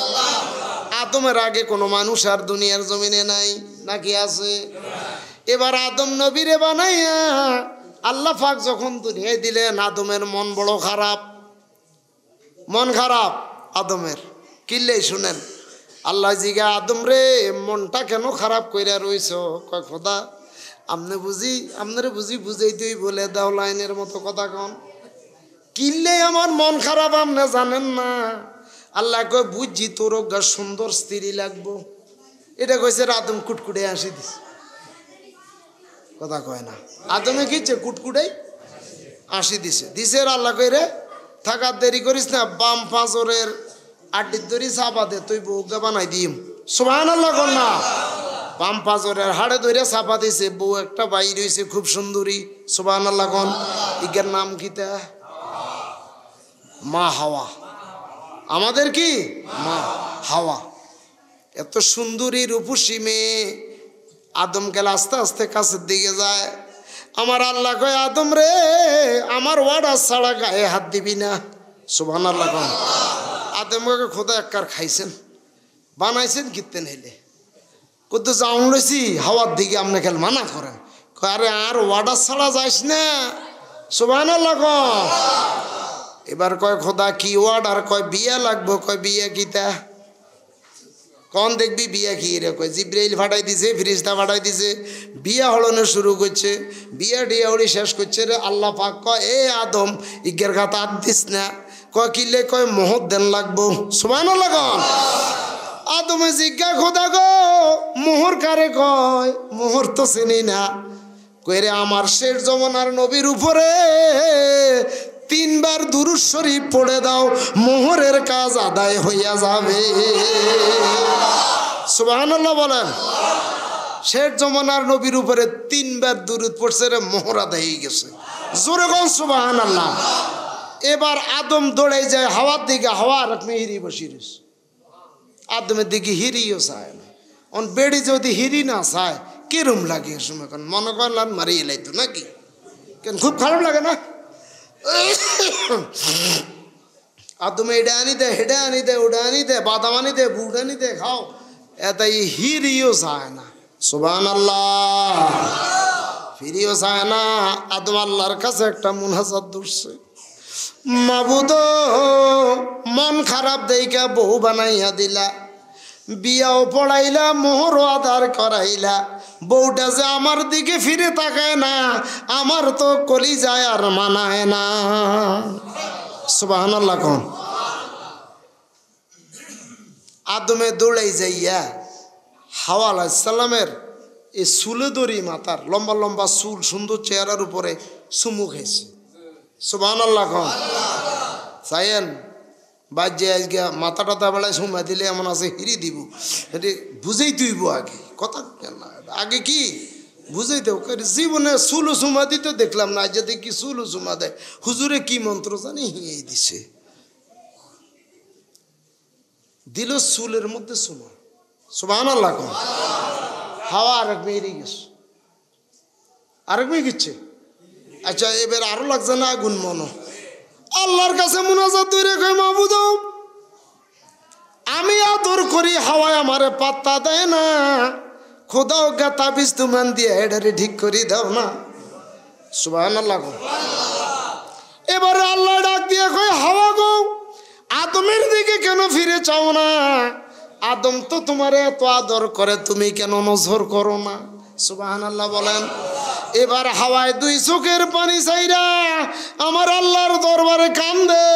আদমের আগে কোনো মানুষ আর দুনিয়ার জমিনে নাই নাকি আছে এবার আদম নবীরে বানাইয়া আল্লাহ পাক যখন দুনিয়ায় দিলেন আদমের মন বড় খারাপ মন খারাপ আদমের কিল্লে শুনেন আল্লাহ জিগা আদম রে মনটা কেন খারাপ কইরা রইছো কয় খোদা আপনারে বুঝি বুঝাইতেই বলে দাও লাইনের মতো কথা কন কিল্লে আমার মন খারাপ আপনি জানেন না আল্লাহ কয় বুঝছি তোর সুন্দর স্ত্রী লাগবো এটা কইছে আদম কুটকুটে আসি দিছে কথা কয় না আদমে কিছে কুটকুটাই আসি দিছে আল্লাহ কই রে থাকার দেরি করিস না বাম পাঁচরের আড্ডির দড়ি চাপা দে তুই বউকে বানাই দিম সুবহানাল্লাহ কর না বাম পাঁচরের হাড়ে ধরে চাপা দিছে বউ একটা বাইর হইছে খুব সুন্দরী সুবহানাল্লাহ কোন ইগের নাম কিতা মা হাওয়া আমাদের কি মা হাওয়া এত সুন্দরী রূপসী মেয়ে আদম গেল আস্তে আস্তে কাছের দিকে যায় আমার আল্লাহ কয় আদম রে আমার ওয়াডা ছাড়া গায়ে হাত দিবি না সুবহানাল্লাহ কোন আদমকে খোদা একবার খাইছেন বানাইছেন কীর্তেন হেলে কোথাও যাওন লইছি হাওয়ার দিকে আপনি খেল মানা করেন আরে আর ওয়াডার ছাড়া যাইস না সুবহানাল্লাহ কোন এবার কয় খোদা কি ওয়ার্ডার কয় বিয়া লাগবো কয় বিয়া কিতা কোন দেখবি বিয়া কি রে কয় জিব্রাইল ফাটাই দিছে ফেরেশতা ফাটাই দিছে বিয়া হলনে শুরু করছে বিয়া ডিয়া হলি শেষ করছে রে আল্লাহ পাক কয় এ আদম ইগের গাতা হাত দিস না কয় কিলে কয় মোহর দেন লাগবো সুবহানাল্লাহ কোন আদমে জিজ্ঞা খোদা গো মোহর কারে কয় মোহর তো চিনি না কই রে আমার শেষ জমানার নবীর উপরে 3 বার দুরূদ শরীফ পড়ে দাও মোহরের কাজ আদায় হইয়া যাবে সুবহানাল্লাহ বলেন শেষ জমানার নবীর উপরে 3 বার দুরূদ পড়ছে রে মোহর আদায় হয়ে গেছে জোরে কোন সুবহানাল্লাহ এবার আদম দৌড়ে যায় হাওয়ার দিকে হাওয়া আর হিরি বসি রয়েছে আদমের দিকে হিরিও চায় না অন বেড়ি যদি হিরি না চায় কিরম লাগে সময় কারণ মনে করলাম মারিয়ে লাইতো নাকি কেন খুব খারাপ লাগে না আদমে এটা আনি দে হেডে আনি দে ওটা আনি দে বাদাম আনি দে বুট আনি দে খাও এটাই হিরিও চায় না সুবহানাল্লাহ ফিরিও চায় না আদম আল্লাহর কাছে একটা মুনাজাত ধরছে মাবুদ মন খারাপ দেইকা বউ বানাইয়া দিলা বিয়াও পড়াইলা মোহরও আদার করাইলা বউটা যে আমার দিকে ফিরে তাকায় না আমার তো কলিজায় আর মানায় না সুবহানাল্লাহ কোন আদমে দৌড়াই যাইয়া হাওয়া আলাইহিস সালামের এই চুলে দড়ি মাথার লম্বা লম্বা চুল সুন্দর চেহারার উপরে চুমু খেয়েছে সুবহানাল্লাহ কোন চাইয়েন বাজ্যে আজকে মাথা টাথা বেলায় সময় দিলে এমন আছে হিরি দিব এটি বুঝেই তুইব আগে কথা আগে কি বুঝেই দেব জীবনে চুলু চুমা দিতে দেখলাম না আজ যদি কি চুলু চুমা দেয় হুজুরে কি মন্ত্র জানি হিঁয়েই দিছে দিল চুলের মধ্যে চুমা সুবহানাল্লাহ কোন হাওয়া আরেক মেয়ে গেছে আরেক মেয়ে গেছে আচ্ছা এবার আরো লাগছে না আগুন মনো আল্লাহর কাছে মুনাজাত করে কই মাবুদ আমি আদর করি হাওয়ায় আমারে পাত্তা দেয় না খোদাও গা তাবিজ তুমান দিয়ে এডারে ঠিক করে দাও না সুবহানাল্লাহ এবারে আল্লাহ ডাক দিয়ে কই হাওয়া গো আদমের দিকে কেন ফিরে চাও না আদম তো তোমারে এত আদর করে তুমি কেন নজর করো না সুবহানাল্লাহ বলেন এবার হাওয়ায় দুই চোখের পানি চাইরা আমার আল্লাহর দরবারে কান্দে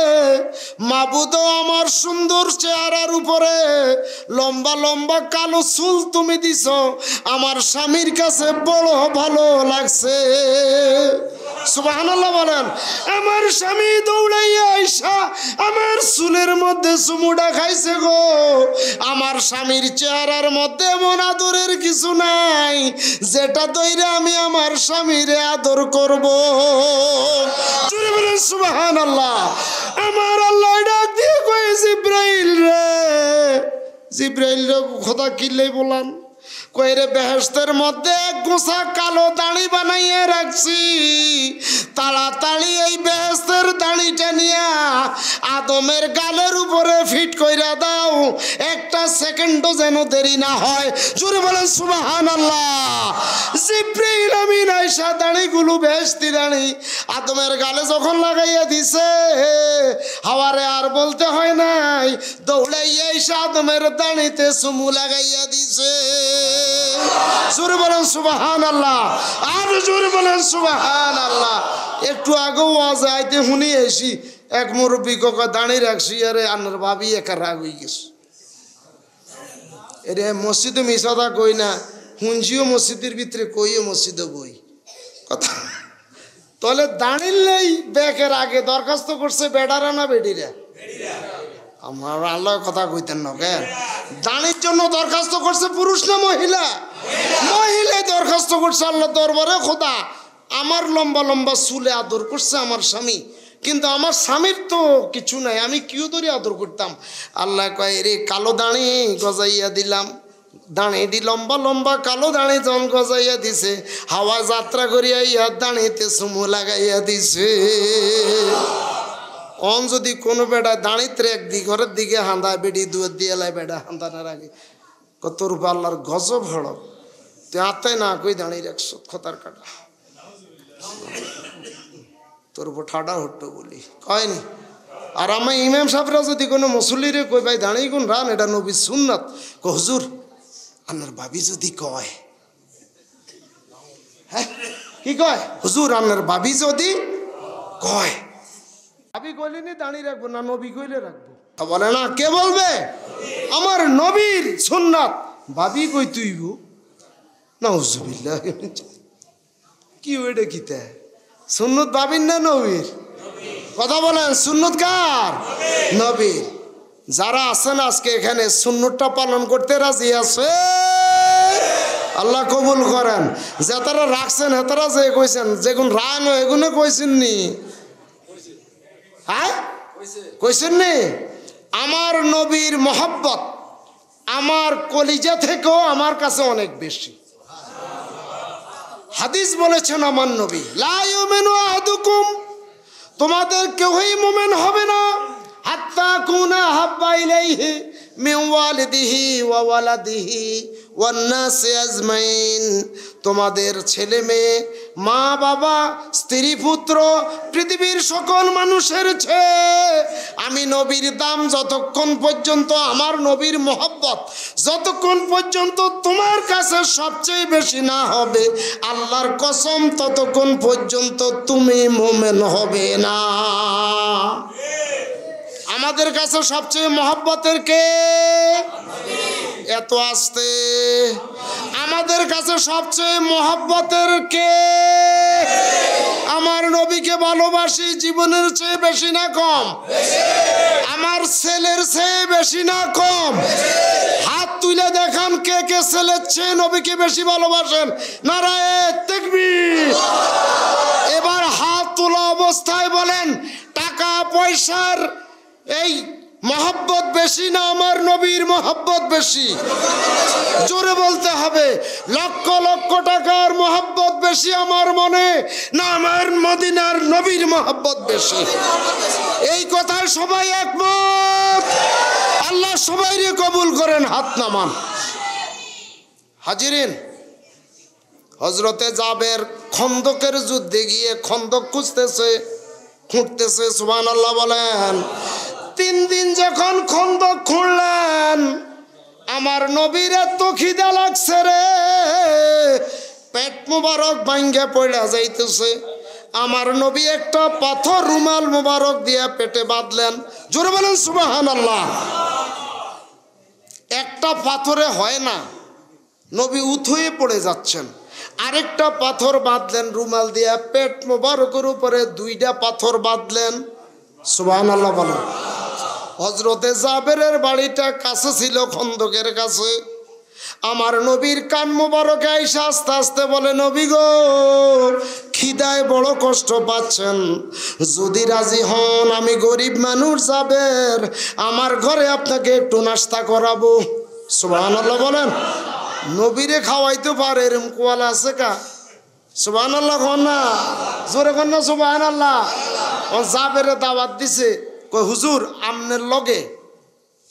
মাবুদ আমার সুন্দর চেহারার উপরে লম্বা লম্বা কালো চুল তুমি দিছো আমার স্বামীর কাছে বড় ভালো লাগছে সুবহানাল্লাহ বলেন আমার স্বামী দৌড়াইয়া আইসা আমার চুলের মধ্যে চুমুডা খাইছে গো আমার স্বামীর চেহারার মধ্যে এমন আদরের কিছু নাই যেটা দইরা আমি আমার স্বামীরে আদর করব জোরে বলেন সুবহানাল্লাহ আমার আল্লাহ ডাক দিয়ে কই জিব্রাইল রে খোদা কিল্লাই বলান কই রে বেহেশতের মধ্যে এক গোছা কালো দাড়ি বানাইয়া রাখছি তাড়াতাড়ি এই বেহেশতের দাড়িটা নিয়া আদমের গালের উপরে ফিট কইরা দাও একটা সেকেন্ডও যেন দেরি না হয় জোরে বলেন সুবহানাল্লাহ জিব্রাইল আমিন আয়েশা দাড়িগুলো বেহেশতি দাড়ি আদমের গালে যখন লাগাইয়া দিছে হাওয়ারে আর বলতে হয় নাই দৌড়াইয়া আয়েশা আদমের দাড়িতে চুমু লাগাইয়া দিছে জোরে বলেন সুবহানাল্লাহ আর জোরে বলেন সুবহানাল্লাহ একটু আগে ওয়াজ আইতে শুনি এসি এক মুরব্বী কোকা দাঁড়িয়ে রাখছি আরে আন্নার ভাবি একা রাগ হয়ে গেছে এরে মসজিদে মিশাদা কই না হুঞ্জিও মসজিদের ভিতরে কইও মসজিদে বই কথা তাহলে দাঁড়িলেই ব্যাকের আগে দরখাস্ত করছে বেডারা না বেডিরা আমার আল্লাহ কথা কইতেন না কেন দাঁড়ির জন্য দরখাস্ত করছে পুরুষ না মহিলা মহিলাই দরখাস্ত করছে আল্লাহ দরবারে খোদা আমার লম্বা লম্বা চুলে আদর করছে আমার স্বামী কিন্তু আমার স্বামীর তো কিছু নাই আমি কিউ ধরে আদর করতাম আল্লাহ কয় রে কালো দাঁড়ি গজাইয়া দিলাম দাঁড়িটি লম্বা লম্বা কালো দাঁড়ি জন গজাইয়া দিছে হাওয়া যাত্রা করিয়া ইয়া দাঁড়িতে চুমু লাগাইয়া দিছে অন যদি কোনো বেড়া দাঁড়িতে একদিক ঘরের দিকে হাঁদায় বেড়ি দুয়ের দিয়ে এলাই বেড়া হাঁদানোর আগে কত রূপা আল্লাহর গজব হড়ক তুই আত্মায় না কই দাঁড়িয়ে রাখছ খতার কাটা তোর উপর ঠাডা হট্টো বলি কয়নি আর আমার ইমাম সাহেবরা যদি কোনো মুসল্লিরে কই ভাই দাঁড়িয়ে কোন রান এটা নবীর সুন্নাত কো হুজুর আপনার ভাবি যদি কয় হ্যাঁ কি কয় হুজুর আপনার ভাবি যদি কয় ভাবি কইলে নি দাঁড়িয়ে রাখবো না নবী কইলে রাখবো বলে না কে বলবে আমার নবীর সুন্নাত ভাবি কই তুইব নাউজুবিল্লাহ কি ওইটা কিতা সুন্নত ভাবির না নবীর কথা বলেন সুন্নত কার নবীর যারা আছেন আজকে এখানে সুন্নতটা পালন করতে রাজি আছে আল্লাহ কবুল করেন যে তারা রাখছেন হেতারা যে কইছেন যেগুন রান এগুলো কইছেন নি হ্যাঁ কইছেন নি আমার নবীর মহব্বত আমার কলিজা থেকেও আমার কাছে অনেক বেশি হাদিস বলেছেন আমার নবী লা ইউমিনু আহাদুকুম তোমাদের কেউই মুমিন হবে না হাত্তা কুনা হাব্বা ইলাইহি মিন ওয়ালিদিহি ওয়া ওয়ালাদিহি ওয়ান নাসি আজমাইন তোমাদের ছেলে মেয়ে মা বাবা স্ত্রী পুত্র পৃথিবীর সকল মানুষের চেয়ে আমি নবীর দাম যতক্ষণ পর্যন্ত আমার নবীর মহব্বত যতক্ষণ পর্যন্ত তোমার কাছে সবচেয়ে বেশি না হবে আল্লাহর কসম ততক্ষণ পর্যন্ত তুমি মুমিন হবে না আমাদের কাছে সবচেয়ে মহব্বতের কে এত আসতে আমাদের কাছে সবচেয়ে মহব্বতের কে আমার নবীকে ভালোবাসি জীবনের চেয়ে বেশি না কম আমার ছেলের চেয়ে বেশি না কম হাত তুলে দেখান কে কে ছেলের চেয়ে নবীকে বেশি ভালোবাসেন নারায়ে তাকবীর এবার হাত তোলা অবস্থায় বলেন টাকা পয়সার এই মহব্বত বেশি না আমার নবীর মহব্বত বেশি? জোরে বলতে হবে। লক্ষ লক্ষ টাকার মহব্বত বেশি আমার মনে না আমার মদিনার নবীর মহব্বত বেশি? এই কথায় সবাই একমত? আল্লাহ সবাইকে কবুল করেন, হাত নামান। হাজিরিন, হযরতে জাবের খন্দকের যুদ্ধে গিয়ে খন্দক খুঁড়তেছে, সুবহানাল্লাহ বলেন। 3 দিন যখন খন্দক খুঁড়লেন, আমার নবীর এত খিদা লাগছে রে, পেট মুবারক ভাঙ্গা পড়া যাইতেছে। আমার নবী একটা পাথর রুমাল মুবারক দিয়ে পেটে বাঁধলেন। জোরে বলেন সুবহানাল্লাহ। একটা পাথরে হয় না, নবী উঠে পড়ে যাচ্ছেন। আরেকটা পাথর বাঁধলেন রুমাল দিয়ে, পেট মুবারকের উপরে 2টা পাথর বাঁধলেন। সুবহানাল্লাহ বলেন। হযরতে জাবেরের বাড়িটা কাছে ছিল, খন্দকের কাছে। আমার নবীর কান মুবারকে আইসা আস্তে আস্তে বলে, নবী গো, খিদায় বড় কষ্ট পাচ্ছেন, যদি রাজি হন আমি গরিব মানুষ জাবের, আমার ঘরে আপনাকে একটু নাস্তা করাবো। সুবহানাল্লাহ বলেন। নবীরে খাওয়াইতে পারে এরকম কোয়ালা আছে কা? সুবহানাল্লাহ কন না, জোরে কন না সুবহানাল্লাহ। ও জাবেরে দাওয়াত দিছে, কই হুজুর আমনের লগে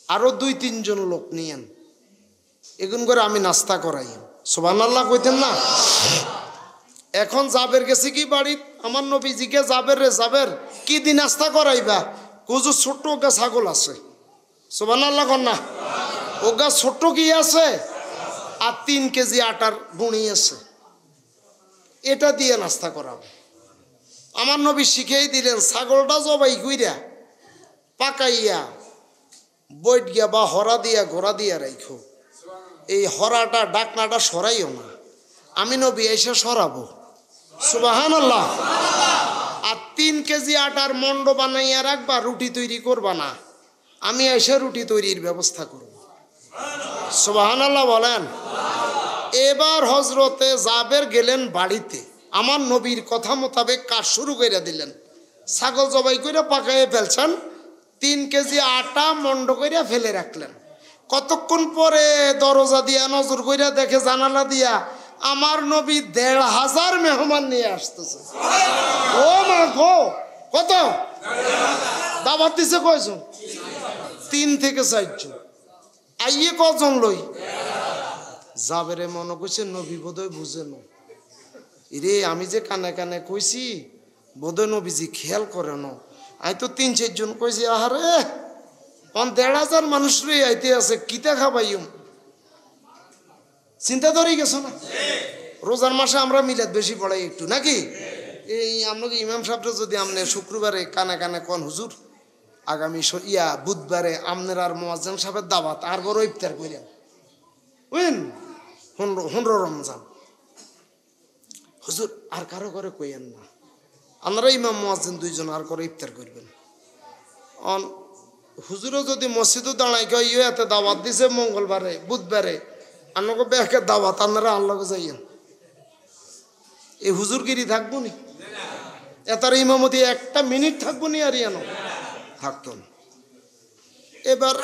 আরো 2-3 জন লোক নিয়েন, এগুন করে আমি নাস্তা করাই। সুবহানাল্লাহ কইতেন না? এখন জাবের গেছে কি বাড়ি, আমার নবীজিকে জাবের রে জাবের কি দিন নাস্তা করাইবা? কুজু ছোট্ট গা ছাগল আছে। সুবহানাল্লাহ কন না? ওগা ছোট্ট কি আছে আর 3 কেজি আটার বুনি আছে, এটা দিয়ে নাস্তা করাবো। আমার নবী শিখেই দিলেন, ছাগলটা জবাই কইরা পাকাইয়া বইট গিয়া বা হরা দিয়া ঘোড়া দিয়া রাখো, এই হরাটা ডাকনাটা সরাইও না, আমি নবী এসে সরাবো। সুবহানাল্লাহ। আর 3 কেজি আটার মন্ড বানাইয়া রাখবা, রুটি তৈরি করবা না, আমি এসে রুটি তৈরির ব্যবস্থা করব। সুবহানাল্লাহ বলেন। এবার হযরতে জাবের গেলেন বাড়িতে, আমার নবীর কথা মোতাবেক কাজ শুরু করে দিলেন। ছাগল জবাই করে পাকাইয়ে ফেলছেন, 3 কেজি আটা মন্ড করে ফেলে রাখলেন। কতক্ষণ পরে দরজা দিয়া নজর কইরা দেখে জানালা দিয়া আমার নবী 1,500 মেহমান নিয়ে আসতেছে। ও মা গো, কত দাওয়াত দিছে? কয়জন? 3 থেকে 4 জন। আইয়ে কজন লই? জাবেরে মনে কইছে নবী বোধহয় বুঝে না রে, আমি যে কানে কানে কইছি বোধহয় নবীজি খেয়াল করে না। আমি তো 3-4 জন কইছি, আহারে 1,500 মানুষ রে আইতে আছে, কিতা খাবাইম? চিন্তা ধরে গেছো না? রোজার মাসে আমরা মিলাদ বেশি পড়াই একটু নাকি? এই আপনাকে ইমাম সাহেবরা যদি আপনি শুক্রবারে কানে কানে কন, হুজুর আগামী বুধবারে আপনার আর মুয়াজ্জিন সাহেবের দাওয়াত, আর বড় ইফতার করেন, বুঝলেন? 15 রমজান হুজুর আর কারো করে কইেন না, আপনারা ইমাম মুয়াজ্জিন 2 জন আর করে ইফতার করবেন। হুজুরও যদি মসজিদও দাঁড়াই কয় ইয়ে এতে দাওয়াত দিছে মঙ্গলবারে বুধবারে, আপনাকে ব্যাকে দাওয়াত, আপনারা আল্লাহকে যাইয়েন, এই হুজুরগিরি থাকবো নি? এতার ইমামতি 1 মিনিট থাকবো নি? আর ইয়ানো থাকতো না। এবার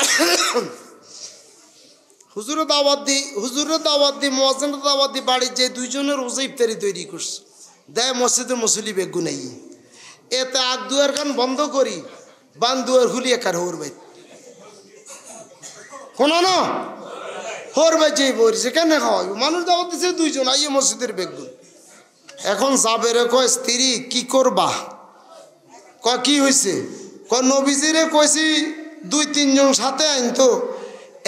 হুজুরের দাওয়াত দি মুয়াজ্জিনের দাওয়াত দি বাড়ির যে 2 জনের রোজা ইফতারি তৈরি করছে, দেয় মসজিদের মুসল্লি বেগু নেই, এতে আগ দুয়ার কান বন্ধ করি, বান দুয়ার হুলিয়ে কার হোর ভাই শোনো না, হোর ভাই যে বলছে কেন খাওয়াই মানুষ দাওয়াত দিছে 2 জন, আইয়ে মসজিদের বেগুন। এখন জাবেরে কয় স্ত্রী কি করবা? কয় কি হয়েছে? কয় নবীজিরে কইছি 2-3 জন সাথে আনতো,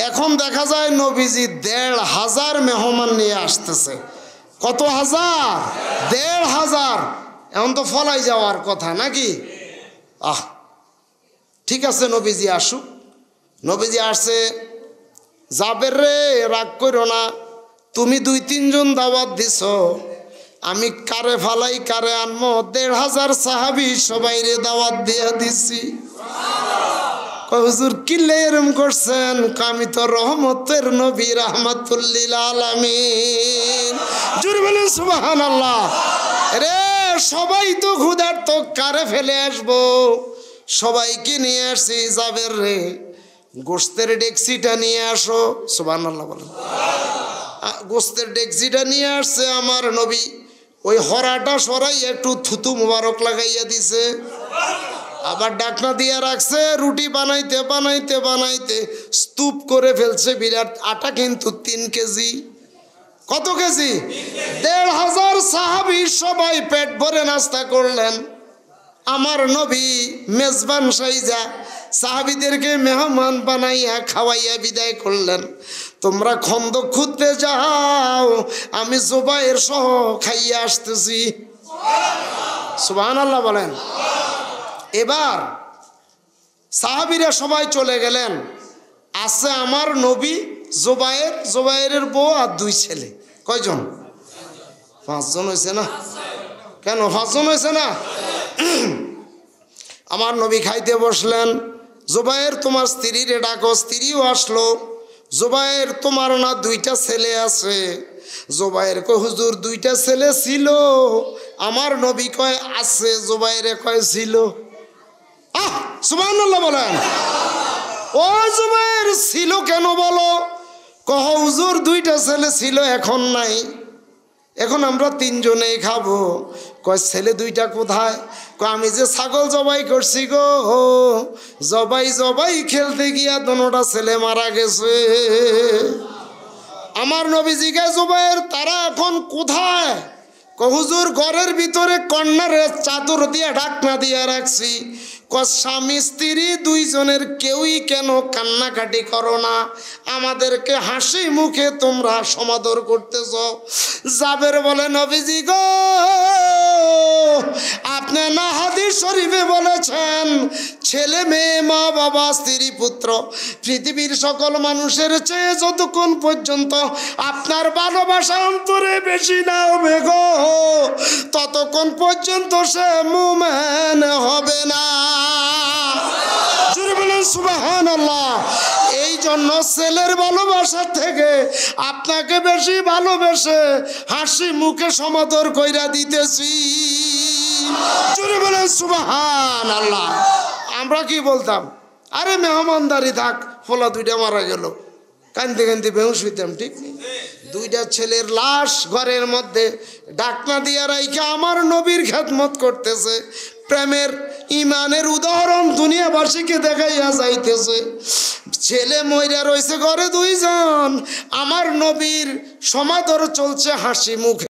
এখন দেখা যায় নবীজি 1,500 মেহমান নিয়ে আসতেছে। কত হাজার? 1,500। এখন তো ফলাই যাওয়ার কথা নাকি? ঠিক আছে নবীজি আসুক। নবীজি আসছে, জাবের রে রাগ করো না, তুমি 2-3 জন দাওয়াত দিছ, আমি কারে ফালাই কারে আনমো, 1,500 সাহাবী সবাই রে দাওয়াত দিয়ে দিছি। হুজুর কিলে এরম করছেন? আমি তো রহমতের নবী, রাহমাতুল লিল আলামিন। জোরে বলেন সুবহানাল্লাহ। রে সবাই তো ক্ষুধার্ত, কারে ফেলে আসবো, সবাইকে নিয়ে আসছি। জাবের রে গোস্তের ডেকচিটা নিয়ে আসো, সুবহানাল্লাহ বলেন। গোস্তের ডেকচিটা নিয়ে আসছে আমার নবী, ওই হরাটা সরাই একটু থুতু মুবারক লাগাইয়া দিছে, আবার ডাকনা দিয়ে রাখছে। রুটি বানাইতে বানাইতে বানাইতে স্তূপ করে ফেলছে বিরাট। আটা কিন্তু 3 কেজি। কত কেজি? 1500 সাহাবী সবাই পেট ভরে নাস্তা করলেন। আমার নবী মেজবান সাইজা সাহাবীদেরকে মেহমান বানাইয়া খাওয়াইয়া বিদায় করলেন। তোমরা খন্দক খুঁজতে যাও, আমি জুবায়ের সহ খাইয়া আসতেছি। সুবহানাল্লাহ বলেন। এবার সাহাবীরা সবাই চলে গেলেন। আছে আমার নবী, জুবায়ের, জুবায়েরের বউ আর 2 ছেলে। কয়জন? 5 জন হয়েছে না? কেন 5 জন হয়েছে না? আমার নবী খাইতে বসলেন। জুবায়ের তোমার স্ত্রীরে ডাকো। স্ত্রীও আসলো। জুবায়ের তোমার না 2টা ছেলে আছে? জুবায়ের কয় হুজুর 2টা ছেলে ছিল। আমার নবী কয় আছে। জুবায়েরে কয় ছিল। সুবহানাল্লাহ বলেন। ও জুবায়ের ছিল কেন বলো? কহ হুজুর 2টা ছেলে ছিল, এখন নাই, এখন আমরা 3 জনেই খাবো। কয় ছেলে 2টা কোথায়? কয় আমি যে ছাগল জবাই করছি গো, জবাই জবাই খেলতে গিয়া দোনোটা ছেলে মারা গেছে। আমার নবীজিকে জুবায়ের তারা এখন কোথায়? কয় হুজুর ঘরের ভিতরে কর্নারে চাদর দিয়ে ঢাকনা দিয়ে রাখছি। স্বামী স্ত্রী 2 জনের কেউই কেন কান্নাকাটি করো না? আমাদেরকে হাসি মুখে তোমরা সমাদর করতেছ। জাবের বলে নবীজি গো, আপনি না হাদিস শরীফে বলেছেন ছেলে মেয়ে মা বাবা স্ত্রী পুত্র পৃথিবীর সকল মানুষের চেয়ে যতক্ষণ পর্যন্ত আপনার ভালোবাসা অন্তরে বেশি না হবে গো, ততক্ষণ পর্যন্ত সে মুমিন হবে না। জোরে বলেন সুবহানাল্লাহ। এই জন্য ছেলের ভালোবাসা থেকে আপনাকে বেশি ভালোবেসে হাসি মুখে সমাদর কইরা দিতেছি। জোরে বলেন সুবহানাল্লাহ। আমরা কি বলতাম? আরে মেহমানদারি থাক, ফলা 2টা মারা গেল, কান্দতে কান্দতে বেহুশ হইতাম। ঠিক নেই? 2টা ছেলের লাশ ঘরের মধ্যে ডাকনা দিয়া রাইখা আমার নবীর খেদমত করতেছে। প্রেমের ইমানের উদাহরণ দুনিয়াবাসীকে দেখাইয়া যাইতেছে। ছেলে মইরা রয়েছে ঘরে 2 জন, আমার নবীর সমাদর চলছে হাসি মুখে।